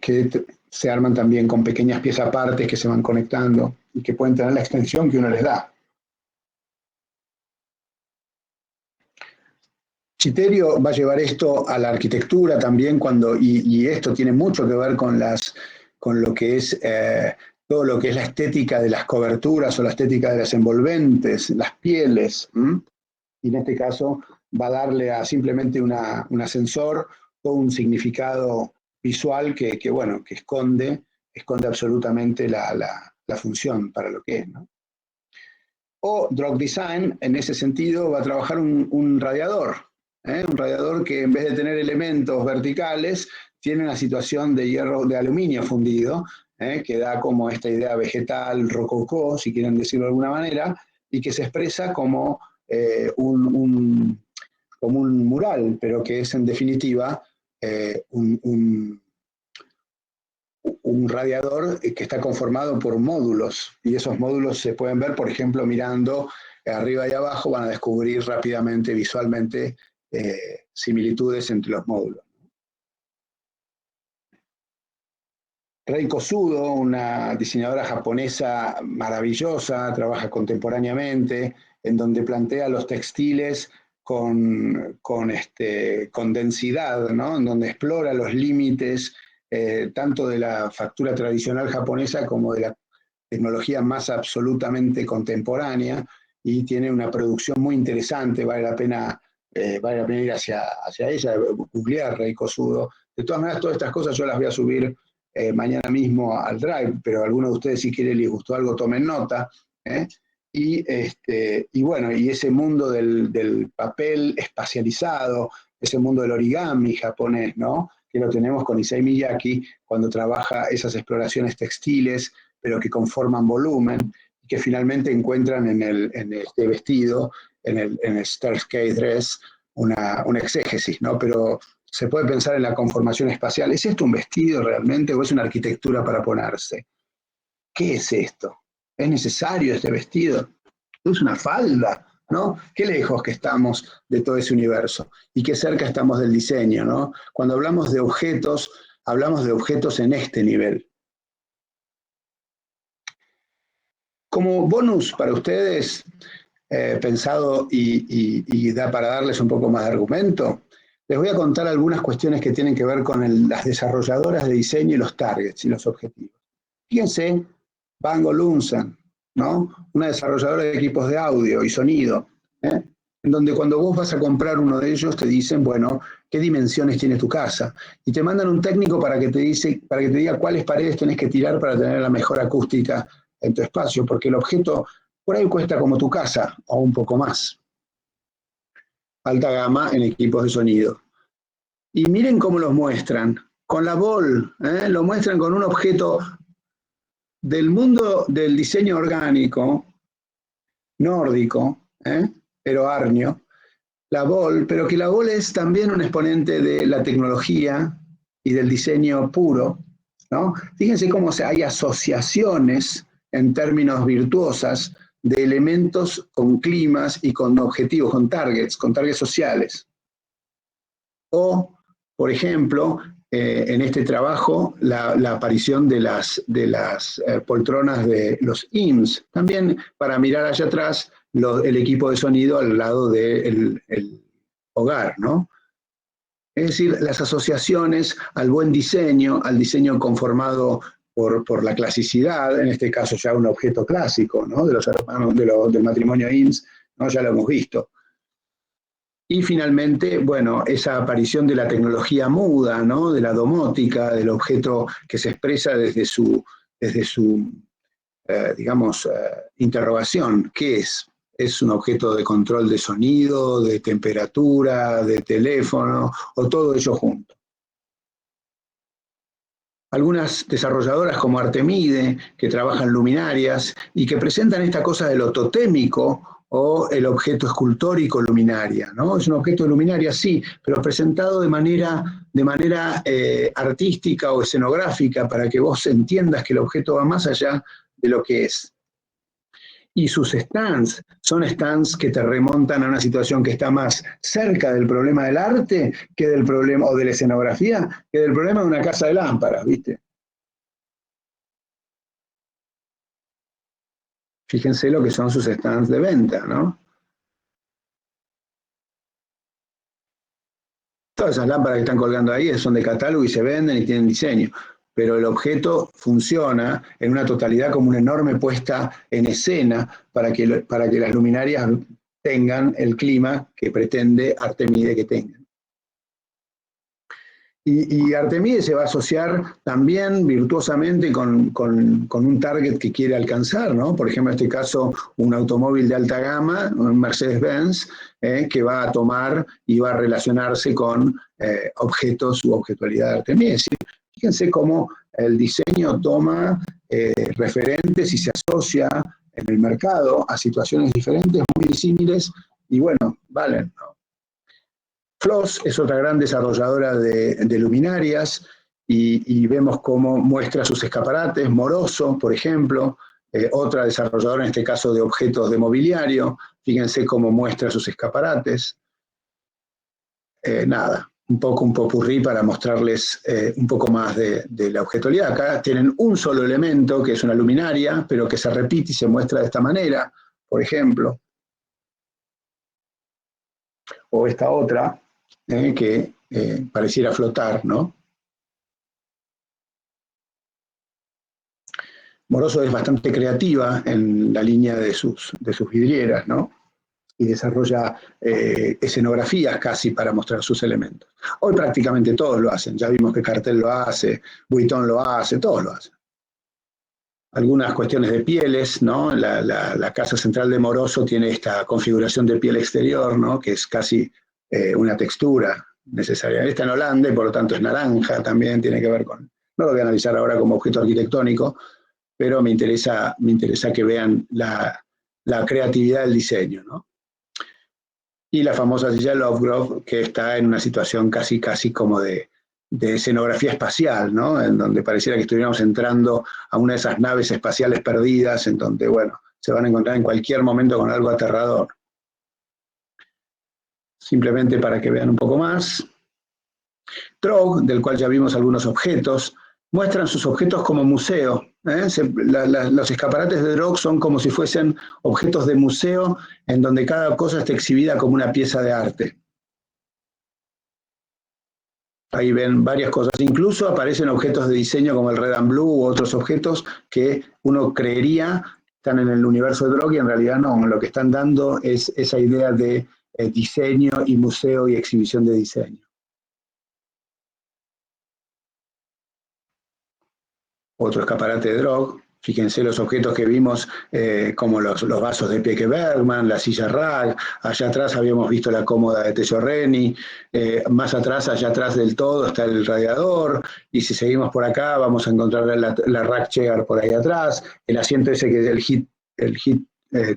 que se arman también con pequeñas piezas partes que se van conectando y que pueden tener la extensión que uno les da. Citerio va a llevar esto a la arquitectura también, y esto tiene mucho que ver con lo que es todo lo que es la estética de las coberturas o la estética de las envolventes, las pieles. y en este caso va a darle a simplemente un ascensor todo un significado visual que esconde absolutamente la función para lo que es, ¿no? O Drop Design, en ese sentido, va a trabajar un radiador, un radiador que en vez de tener elementos verticales, tiene una situación de hierro, de aluminio fundido, que da como esta idea vegetal, rococó, si quieren decirlo de alguna manera, y que se expresa como un mural, pero que es en definitiva un radiador que está conformado por módulos, y esos módulos se pueden ver, por ejemplo, mirando arriba y abajo, van a descubrir rápidamente, visualmente, similitudes entre los módulos. Reiko Sudo, una diseñadora japonesa maravillosa, trabaja contemporáneamente, en donde plantea los textiles con densidad, ¿no? En donde explora los límites tanto de la factura tradicional japonesa como de la tecnología más absolutamente contemporánea, y tiene una producción muy interesante, vale la pena ir hacia ella, googlear Reiko Sudo. De todas maneras, todas estas cosas yo las voy a subir mañana mismo al Drive, pero algunos de ustedes, si quieren, les gustó algo, tomen nota. Y bueno, y ese mundo del papel espacializado, ese mundo del origami japonés, ¿no? Que lo tenemos con Issei Miyake cuando trabaja esas exploraciones textiles, pero que conforman volumen, y que finalmente encuentran en este vestido, en el Starsky Dress, una exégesis, ¿no? Pero se puede pensar en la conformación espacial. ¿Es esto un vestido realmente o es una arquitectura para ponerse? ¿Qué es esto? ¿Es necesario este vestido? ¿Es una falda? ¿No? Qué lejos que estamos de todo ese universo y qué cerca estamos del diseño, ¿no? Cuando hablamos de objetos, hablamos de objetos en este nivel. Como bonus para ustedes, pensado y da para darles un poco más de argumento, les voy a contar algunas cuestiones que tienen que ver con las desarrolladoras de diseño y los targets y los objetivos. Fíjense, Bang & Olufsen, ¿no? Una desarrolladora de equipos de audio y sonido, en donde cuando vos vas a comprar uno de ellos te dicen, bueno, ¿qué dimensiones tiene tu casa? Y te mandan un técnico para que te diga cuáles paredes tenés que tirar para tener la mejor acústica en tu espacio, porque el objeto por ahí cuesta como tu casa o un poco más. Alta gama en equipos de sonido. Y miren cómo los muestran, con la BOL, lo muestran con un objeto del mundo del diseño orgánico, nórdico, pero arnio, la BOL, pero que la BOL es también un exponente de la tecnología y del diseño puro, ¿no? Fíjense cómo hay asociaciones en términos virtuosas de elementos con climas y con objetivos, con targets sociales. O, por ejemplo, en este trabajo, la aparición de las poltronas de los IMSS, también para mirar allá atrás el equipo de sonido al lado del hogar, ¿no? Es decir, las asociaciones al buen diseño, al diseño conformado por la clasicidad, en este caso ya un objeto clásico, ¿no? De los hermanos del matrimonio IMSS, ¿no? Ya lo hemos visto. Y finalmente, bueno, esa aparición de la tecnología muda, ¿no? De la domótica, del objeto que se expresa desde su interrogación. ¿Qué es? ¿Es un objeto de control de sonido, de temperatura, de teléfono, o todo ello junto? Algunas desarrolladoras como Artemide, que trabajan luminarias y que presentan esta cosa de lo totémico o el objeto escultórico luminaria, ¿no? Es un objeto de luminaria, sí, pero presentado de manera artística o escenográfica para que vos entiendas que el objeto va más allá de lo que es. Y sus stands son stands que te remontan a una situación que está más cerca del problema del arte que del problema, o de la escenografía, que del problema de una casa de lámparas, ¿viste? Fíjense lo que son sus stands de venta, ¿no? Todas esas lámparas que están colgando ahí son de catálogo y se venden y tienen diseño, pero el objeto funciona en una totalidad como una enorme puesta en escena para que las luminarias tengan el clima que pretende Artemide que tengan. Y Artemide se va a asociar también virtuosamente con un target que quiere alcanzar, ¿no? Por ejemplo, en este caso, un automóvil de alta gama, un Mercedes-Benz, que va a tomar y va a relacionarse con objetos u objetualidad de Artemide. Fíjense cómo el diseño toma referentes y se asocia en el mercado a situaciones diferentes, muy disímiles, y bueno, valen, ¿no? Flos es otra gran desarrolladora de luminarias y vemos cómo muestra sus escaparates. Moroso, por ejemplo, otra desarrolladora en este caso de objetos de mobiliario. Fíjense cómo muestra sus escaparates. Nada, un popurrí para mostrarles un poco más de la objetualidad. Acá tienen un solo elemento, que es una luminaria, pero que se repite y se muestra de esta manera, por ejemplo. O esta otra, que pareciera flotar, ¿no? Moroso es bastante creativa en la línea de sus vidrieras, ¿no? Y desarrolla escenografías casi para mostrar sus elementos. Hoy prácticamente todos lo hacen, ya vimos que Cartel lo hace, Vuitton lo hace, todos lo hacen. Algunas cuestiones de pieles, ¿no? La casa central de Moroso tiene esta configuración de piel exterior, ¿no? Que es casi una textura necesaria. Esta en Holanda, y por lo tanto es naranja, también tiene que ver con, no lo voy a analizar ahora como objeto arquitectónico, pero me interesa que vean la creatividad del diseño, ¿no? Y la famosa silla Lovegrove, que está en una situación casi como de escenografía espacial, ¿no? En donde pareciera que estuviéramos entrando a una de esas naves espaciales perdidas, en donde, bueno, se van a encontrar en cualquier momento con algo aterrador. Simplemente para que vean un poco más. Trog, del cual ya vimos algunos objetos, muestran sus objetos como museo. Los escaparates de Trog son como si fuesen objetos de museo en donde cada cosa está exhibida como una pieza de arte. Ahí ven varias cosas. Incluso aparecen objetos de diseño como el Red and Blue u otros objetos que uno creería están en el universo de Trog y en realidad no. Lo que están dando es esa idea de diseño y museo y exhibición de diseño. Otro escaparate de Trog. Fíjense los objetos que vimos, como los vasos de Pieck Bergman, la silla Rag. Allá atrás habíamos visto la cómoda de Teseo Reni. Más atrás, allá atrás del todo, está el radiador. Y si seguimos por acá, vamos a encontrar la Rack Chair por ahí atrás. El asiento ese que es el hit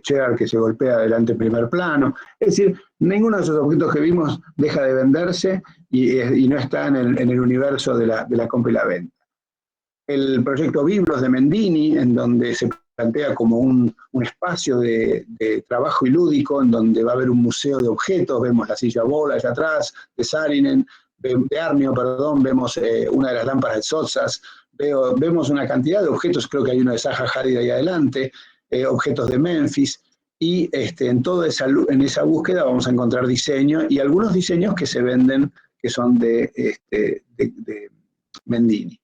chair que se golpea delante en primer plano. Es decir, ninguno de esos objetos que vimos deja de venderse y no está en el universo de la compra y la venta. El proyecto Biblos de Mendini, en donde se plantea como un espacio de trabajo y lúdico, en donde va a haber un museo de objetos. Vemos la silla bola allá atrás, de Saarinen, de Armio, perdón, vemos una de las lámparas de Sotsas, vemos una cantidad de objetos, creo que hay uno de Zaha Hadid ahí adelante, objetos de Memphis, y en esa búsqueda vamos a encontrar diseño, y algunos diseños que se venden, que son de Mendini.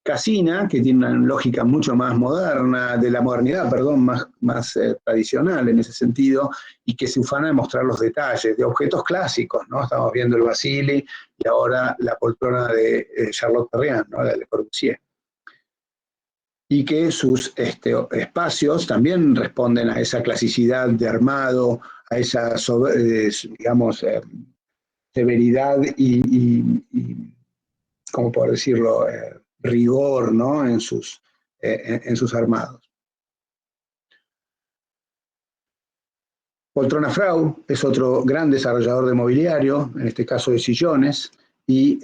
Casina, que tiene una lógica mucho más moderna, de la modernidad, perdón, más tradicional en ese sentido, y que se ufana de mostrar los detalles de objetos clásicos, ¿no? Estamos viendo el Basili y ahora la poltrona de Charlotte Perriand, ¿no? La de Le Corbusier. Y que sus espacios también responden a esa clasicidad de armado, a esa, digamos, severidad y ¿cómo puedo decirlo?, rigor, ¿no? en sus armados. Poltrona Frau es otro gran desarrollador de mobiliario, en este caso de sillones, y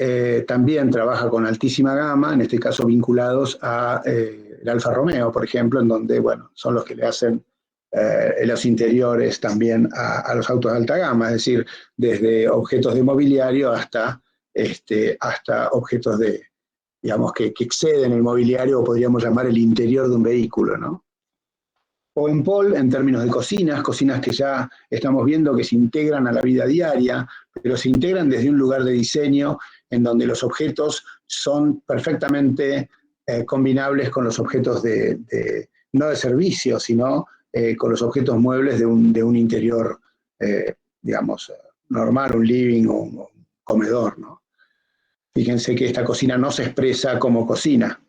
también trabaja con altísima gama, en este caso vinculados a el Alfa Romeo, por ejemplo, en donde, bueno, son los que le hacen los interiores también a los autos de alta gama, es decir, desde objetos de mobiliario hasta objetos digamos, que exceden el mobiliario, o podríamos llamar el interior de un vehículo, ¿no? Oenpol, en términos de cocinas que ya estamos viendo que se integran a la vida diaria, pero se integran desde un lugar de diseño en donde los objetos son perfectamente combinables con los objetos no de servicio, sino con los objetos muebles de un interior digamos, normal, un living o un comedor, ¿no? Fíjense que esta cocina no se expresa como cocina.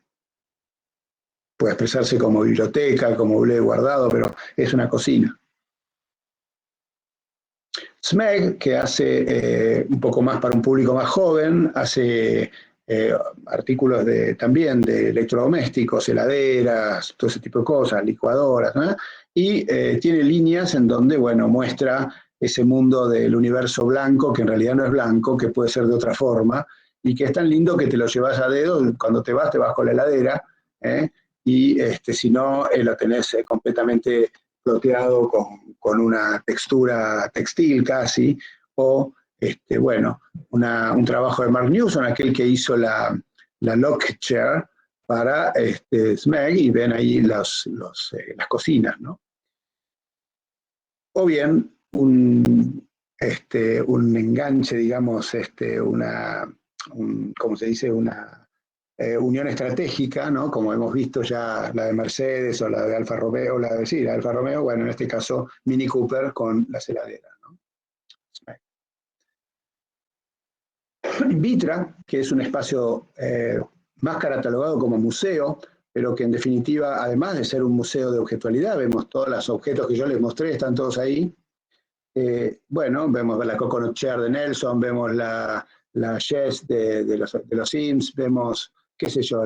Puede expresarse como biblioteca, como mueble guardado, pero es una cocina. SMEG, que hace un poco más para un público más joven, hace artículos también de electrodomésticos, heladeras, todo ese tipo de cosas, licuadoras, ¿no? Y tiene líneas en donde, bueno, muestra ese mundo del universo blanco, que en realidad no es blanco, que puede ser de otra forma, y que es tan lindo que te lo llevas a dedo, cuando te vas con la heladera, y si no, lo tenés completamente ploteado con una textura textil casi, o bueno, un trabajo de Mark Newson, aquel que hizo la Lock Chair para SMEG, y ven ahí las cocinas, ¿no? O bien un enganche, digamos, ¿cómo se dice? Una unión estratégica, ¿no? Como hemos visto ya la de Mercedes o la de Alfa Romeo, la de Alfa Romeo, bueno, en este caso Mini Cooper con las heladeras, ¿no? Vitra, que es un espacio más catalogado como museo, pero que en definitiva, además de ser un museo de objetualidad, vemos todos los objetos que yo les mostré, están todos ahí. Bueno, vemos la Coconut Chair de Nelson, vemos la Jess de los IMSS, vemos, qué sé yo,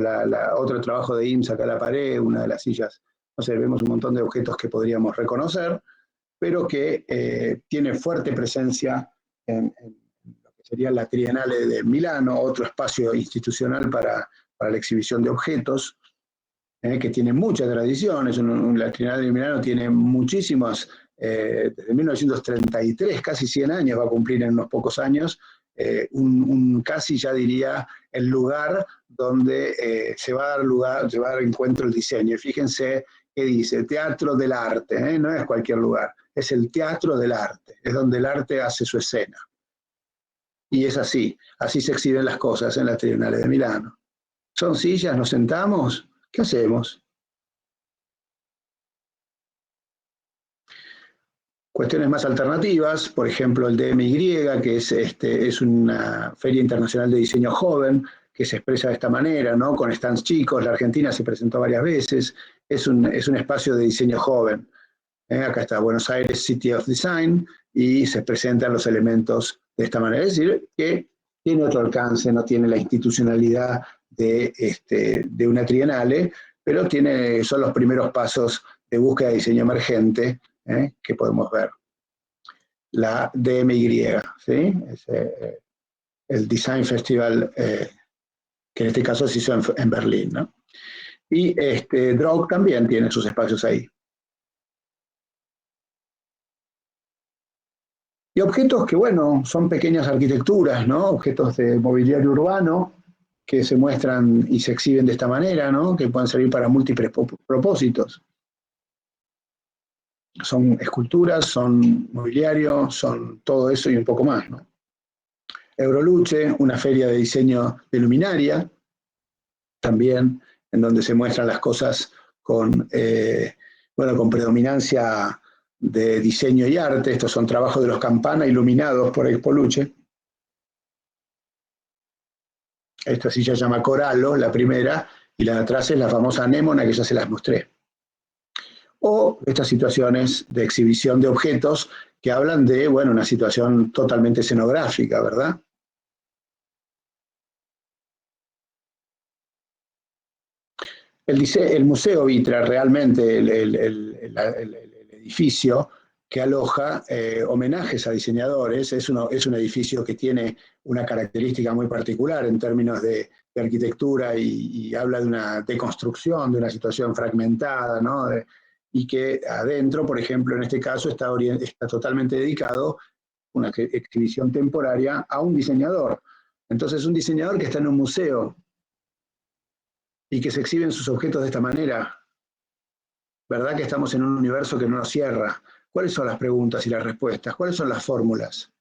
otro trabajo de IMSS acá en la pared, una de las sillas, no sé, vemos un montón de objetos que podríamos reconocer, pero que tiene fuerte presencia en lo que sería la Triennale de Milano, otro espacio institucional para la exhibición de objetos, que tiene mucha tradición. La Triennale de Milano tiene muchísimas, desde 1933, casi 100 años, va a cumplir en unos pocos años, casi ya diría el lugar donde se va a dar encuentro el diseño. Y fíjense que dice Teatro del Arte, no es cualquier lugar, es el Teatro del Arte, es donde el arte hace su escena. Y es así se exhiben las cosas en la Triennale de Milano. Son sillas, nos sentamos, ¿qué hacemos? Cuestiones más alternativas, por ejemplo el DMY, que es una feria internacional de diseño joven, que se expresa de esta manera, ¿no? Con stands chicos. La Argentina se presentó varias veces, es un espacio de diseño joven. Acá está Buenos Aires City of Design, y se presentan los elementos de esta manera. Es decir, que tiene otro alcance, no tiene la institucionalidad de una trienale, pero son los primeros pasos de búsqueda de diseño emergente que podemos ver. La DMY, ¿sí? El Design Festival, que en este caso se hizo en Berlín, ¿no? Y Droog también tiene sus espacios ahí. Y objetos que, bueno, son pequeñas arquitecturas, ¿no? Objetos de mobiliario urbano que se muestran y se exhiben de esta manera, ¿no? Que pueden servir para múltiples propósitos. Son esculturas, son mobiliario, son todo eso y un poco más, ¿no? Euroluce, una feria de diseño de luminaria, también, en donde se muestran las cosas con predominancia de diseño y arte. Estos son trabajos de los Campana iluminados por Expoluche. Esta silla se llama Corallo, la primera, y la de atrás es la famosa anémona, que ya se las mostré. O estas situaciones de exhibición de objetos que hablan de, bueno, una situación totalmente escenográfica, ¿verdad? El Museo Vitra, realmente el edificio que aloja homenajes a diseñadores, es un edificio que tiene una característica muy particular en términos de arquitectura, y habla de una deconstrucción, de una situación fragmentada, ¿no? Y que adentro, por ejemplo, en este caso está totalmente dedicado, una exhibición temporaria, a un diseñador. Entonces, un diseñador que está en un museo y que se exhiben sus objetos de esta manera, ¿verdad que estamos en un universo que no nos cierra? ¿Cuáles son las preguntas y las respuestas? ¿Cuáles son las fórmulas?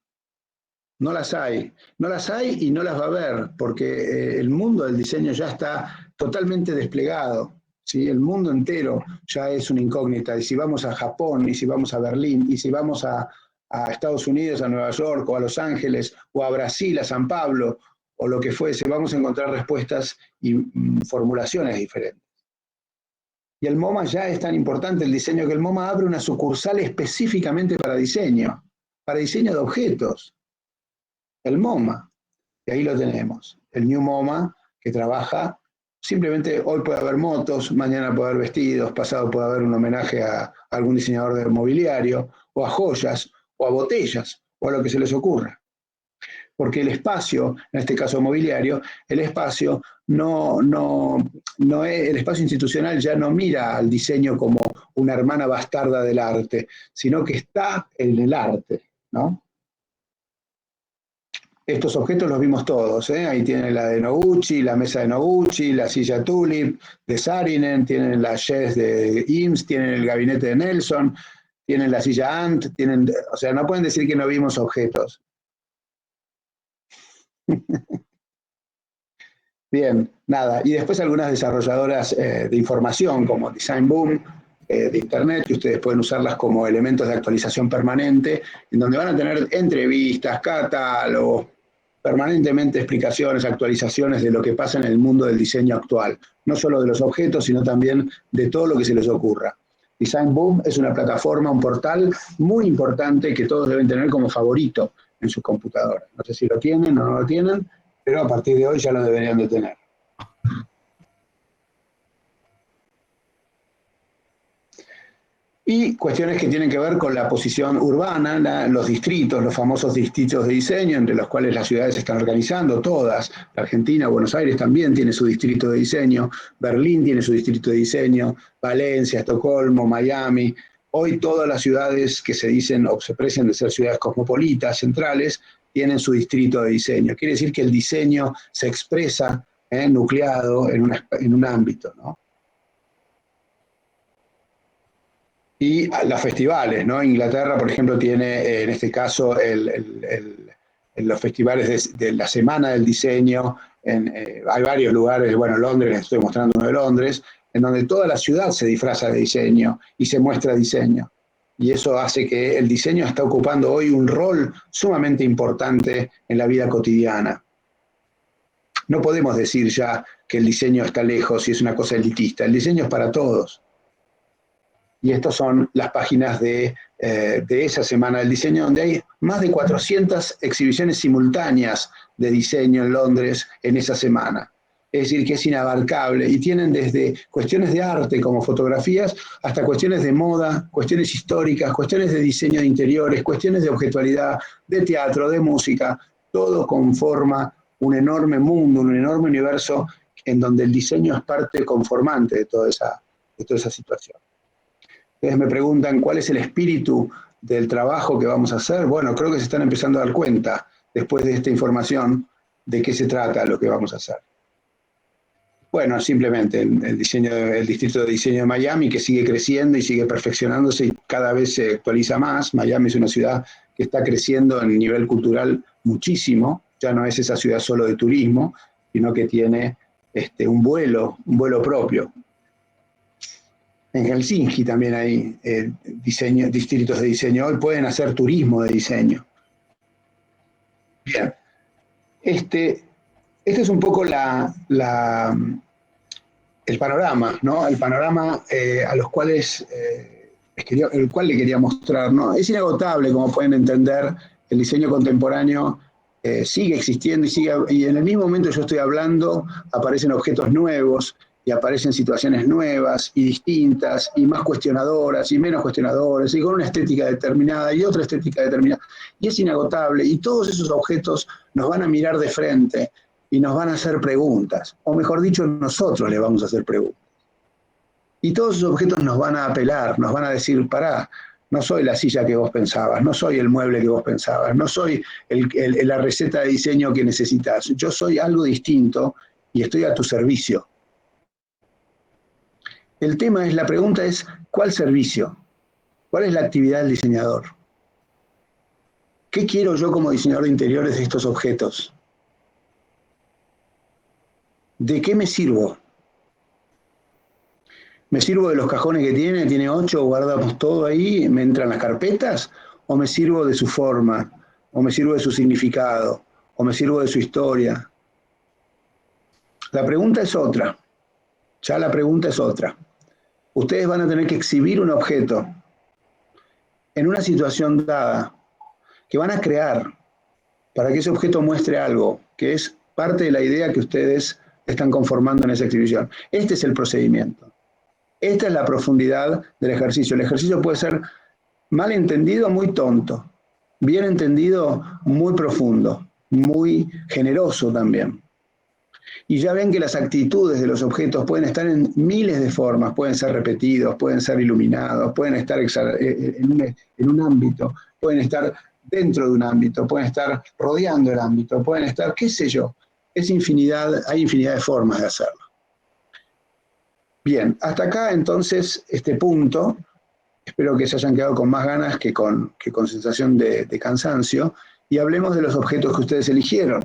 No las hay. No las hay y no las va a haber, porque el mundo del diseño ya está totalmente desplegado, ¿sí? El mundo entero ya es una incógnita. Y si vamos a Japón, y si vamos a Berlín, y si vamos a a Estados Unidos, a Nueva York, o a Los Ángeles, o a Brasil, a San Pablo, o lo que fuese, vamos a encontrar respuestas y formulaciones diferentes. Y el MoMA ya es tan importante el diseño que el MoMA abre una sucursal específicamente para diseño de objetos. El MoMA, y ahí lo tenemos, el New MoMA, que trabaja, simplemente hoy puede haber motos, mañana puede haber vestidos, pasado puede haber un homenaje a algún diseñador de mobiliario, o a joyas, o a botellas, o a lo que se les ocurra. Porque el espacio, en este caso mobiliario, el espacio el espacio institucional ya no mira al diseño como una hermana bastarda del arte, sino que está en el arte, ¿no? Estos objetos los vimos todos, ¿eh? Ahí tienen la de Noguchi, la mesa de Noguchi, la silla Tulip de Saarinen, tienen la Chess de Eames, tienen el gabinete de Nelson, tienen la silla Ant, o sea, no pueden decir que no vimos objetos. Bien, nada. Y después algunas desarrolladoras de información como Design Boom, de Internet, que ustedes pueden usarlas como elementos de actualización permanente, en donde van a tener entrevistas, catálogos, permanentemente explicaciones, actualizaciones de lo que pasa en el mundo del diseño actual. No solo de los objetos, sino también de todo lo que se les ocurra. Design Boom es una plataforma, un portal muy importante que todos deben tener como favorito en sus computadoras. No sé si lo tienen o no lo tienen, pero a partir de hoy ya lo deberían de tener. Y cuestiones que tienen que ver con la posición urbana, los distritos, los famosos distritos de diseño, entre los cuales las ciudades se están organizando, todas. La Argentina, Buenos Aires también tiene su distrito de diseño, Berlín tiene su distrito de diseño, Valencia, Estocolmo, Miami. Hoy todas las ciudades que se dicen o se precian de ser ciudades cosmopolitas, centrales, tienen su distrito de diseño. Quiere decir que el diseño se expresa nucleado en un ámbito, ¿no? Y los festivales, ¿no? Inglaterra, por ejemplo, tiene en este caso los festivales de la Semana del Diseño. Hay varios lugares, bueno, Londres, les estoy mostrando uno de Londres, en donde toda la ciudad se disfraza de diseño y se muestra diseño. Y eso hace que el diseño está ocupando hoy un rol sumamente importante en la vida cotidiana. No podemos decir ya que el diseño está lejos y es una cosa elitista. El diseño es para todos. Y estas son las páginas de esa Semana del Diseño, donde hay más de 400 exhibiciones simultáneas de diseño en Londres en esa semana. Es decir, que es inabarcable, y tienen desde cuestiones de arte como fotografías hasta cuestiones de moda, cuestiones históricas, cuestiones de diseño de interiores, cuestiones de objetualidad, de teatro, de música. Todo conforma un enorme mundo, un enorme universo en donde el diseño es parte conformante de toda esa situación. Ustedes me preguntan cuál es el espíritu del trabajo que vamos a hacer. Bueno, creo que se están empezando a dar cuenta, después de esta información, de qué se trata lo que vamos a hacer. Bueno, simplemente el distrito de diseño de Miami, que sigue creciendo y sigue perfeccionándose y cada vez se actualiza más. Miami es una ciudad que está creciendo en nivel cultural muchísimo. Ya no es esa ciudad solo de turismo, sino que tiene un vuelo propio. En Helsinki también hay distritos de diseño. Hoy pueden hacer turismo de diseño. Bien. Este es un poco el panorama, ¿no? El panorama el cual le quería mostrar, ¿no? Es inagotable, como pueden entender, el diseño contemporáneo sigue existiendo y en el mismo momento que yo estoy hablando, aparecen objetos nuevos, y aparecen situaciones nuevas y distintas, y más cuestionadoras y menos cuestionadoras, y con una estética determinada y otra estética determinada. Y es inagotable, y todos esos objetos nos van a mirar de frente y nos van a hacer preguntas, o mejor dicho, nosotros les vamos a hacer preguntas. Y todos esos objetos nos van a apelar, nos van a decir, pará, no soy la silla que vos pensabas, no soy el mueble que vos pensabas, no soy la receta de diseño que necesitas, yo soy algo distinto y estoy a tu servicio. La pregunta es, ¿cuál servicio? ¿Cuál es la actividad del diseñador? ¿Qué quiero yo como diseñador de interiores de estos objetos? ¿De qué me sirvo? ¿Me sirvo de los cajones que tiene 8, guardamos todo ahí, me entran las carpetas? o me sirvo de su forma, o me sirvo de su significado, o me sirvo de su historia? La pregunta es otra, ya la pregunta es otra. Ustedes van a tener que exhibir un objeto en una situación dada que van a crear para que ese objeto muestre algo, que es parte de la idea que ustedes están conformando en esa exhibición. Este es el procedimiento. Esta es la profundidad del ejercicio. El ejercicio puede ser mal entendido, muy tonto. Bien entendido, muy profundo, muy generoso también. Y ya ven que las actitudes de los objetos pueden estar en miles de formas, pueden ser repetidos, pueden ser iluminados, pueden estar en un ámbito, pueden estar dentro de un ámbito, pueden estar rodeando el ámbito, pueden estar, qué sé yo, hay infinidad de formas de hacerlo. Bien, hasta acá entonces este punto, espero que se hayan quedado con más ganas que con sensación de cansancio, y hablemos de los objetos que ustedes eligieron.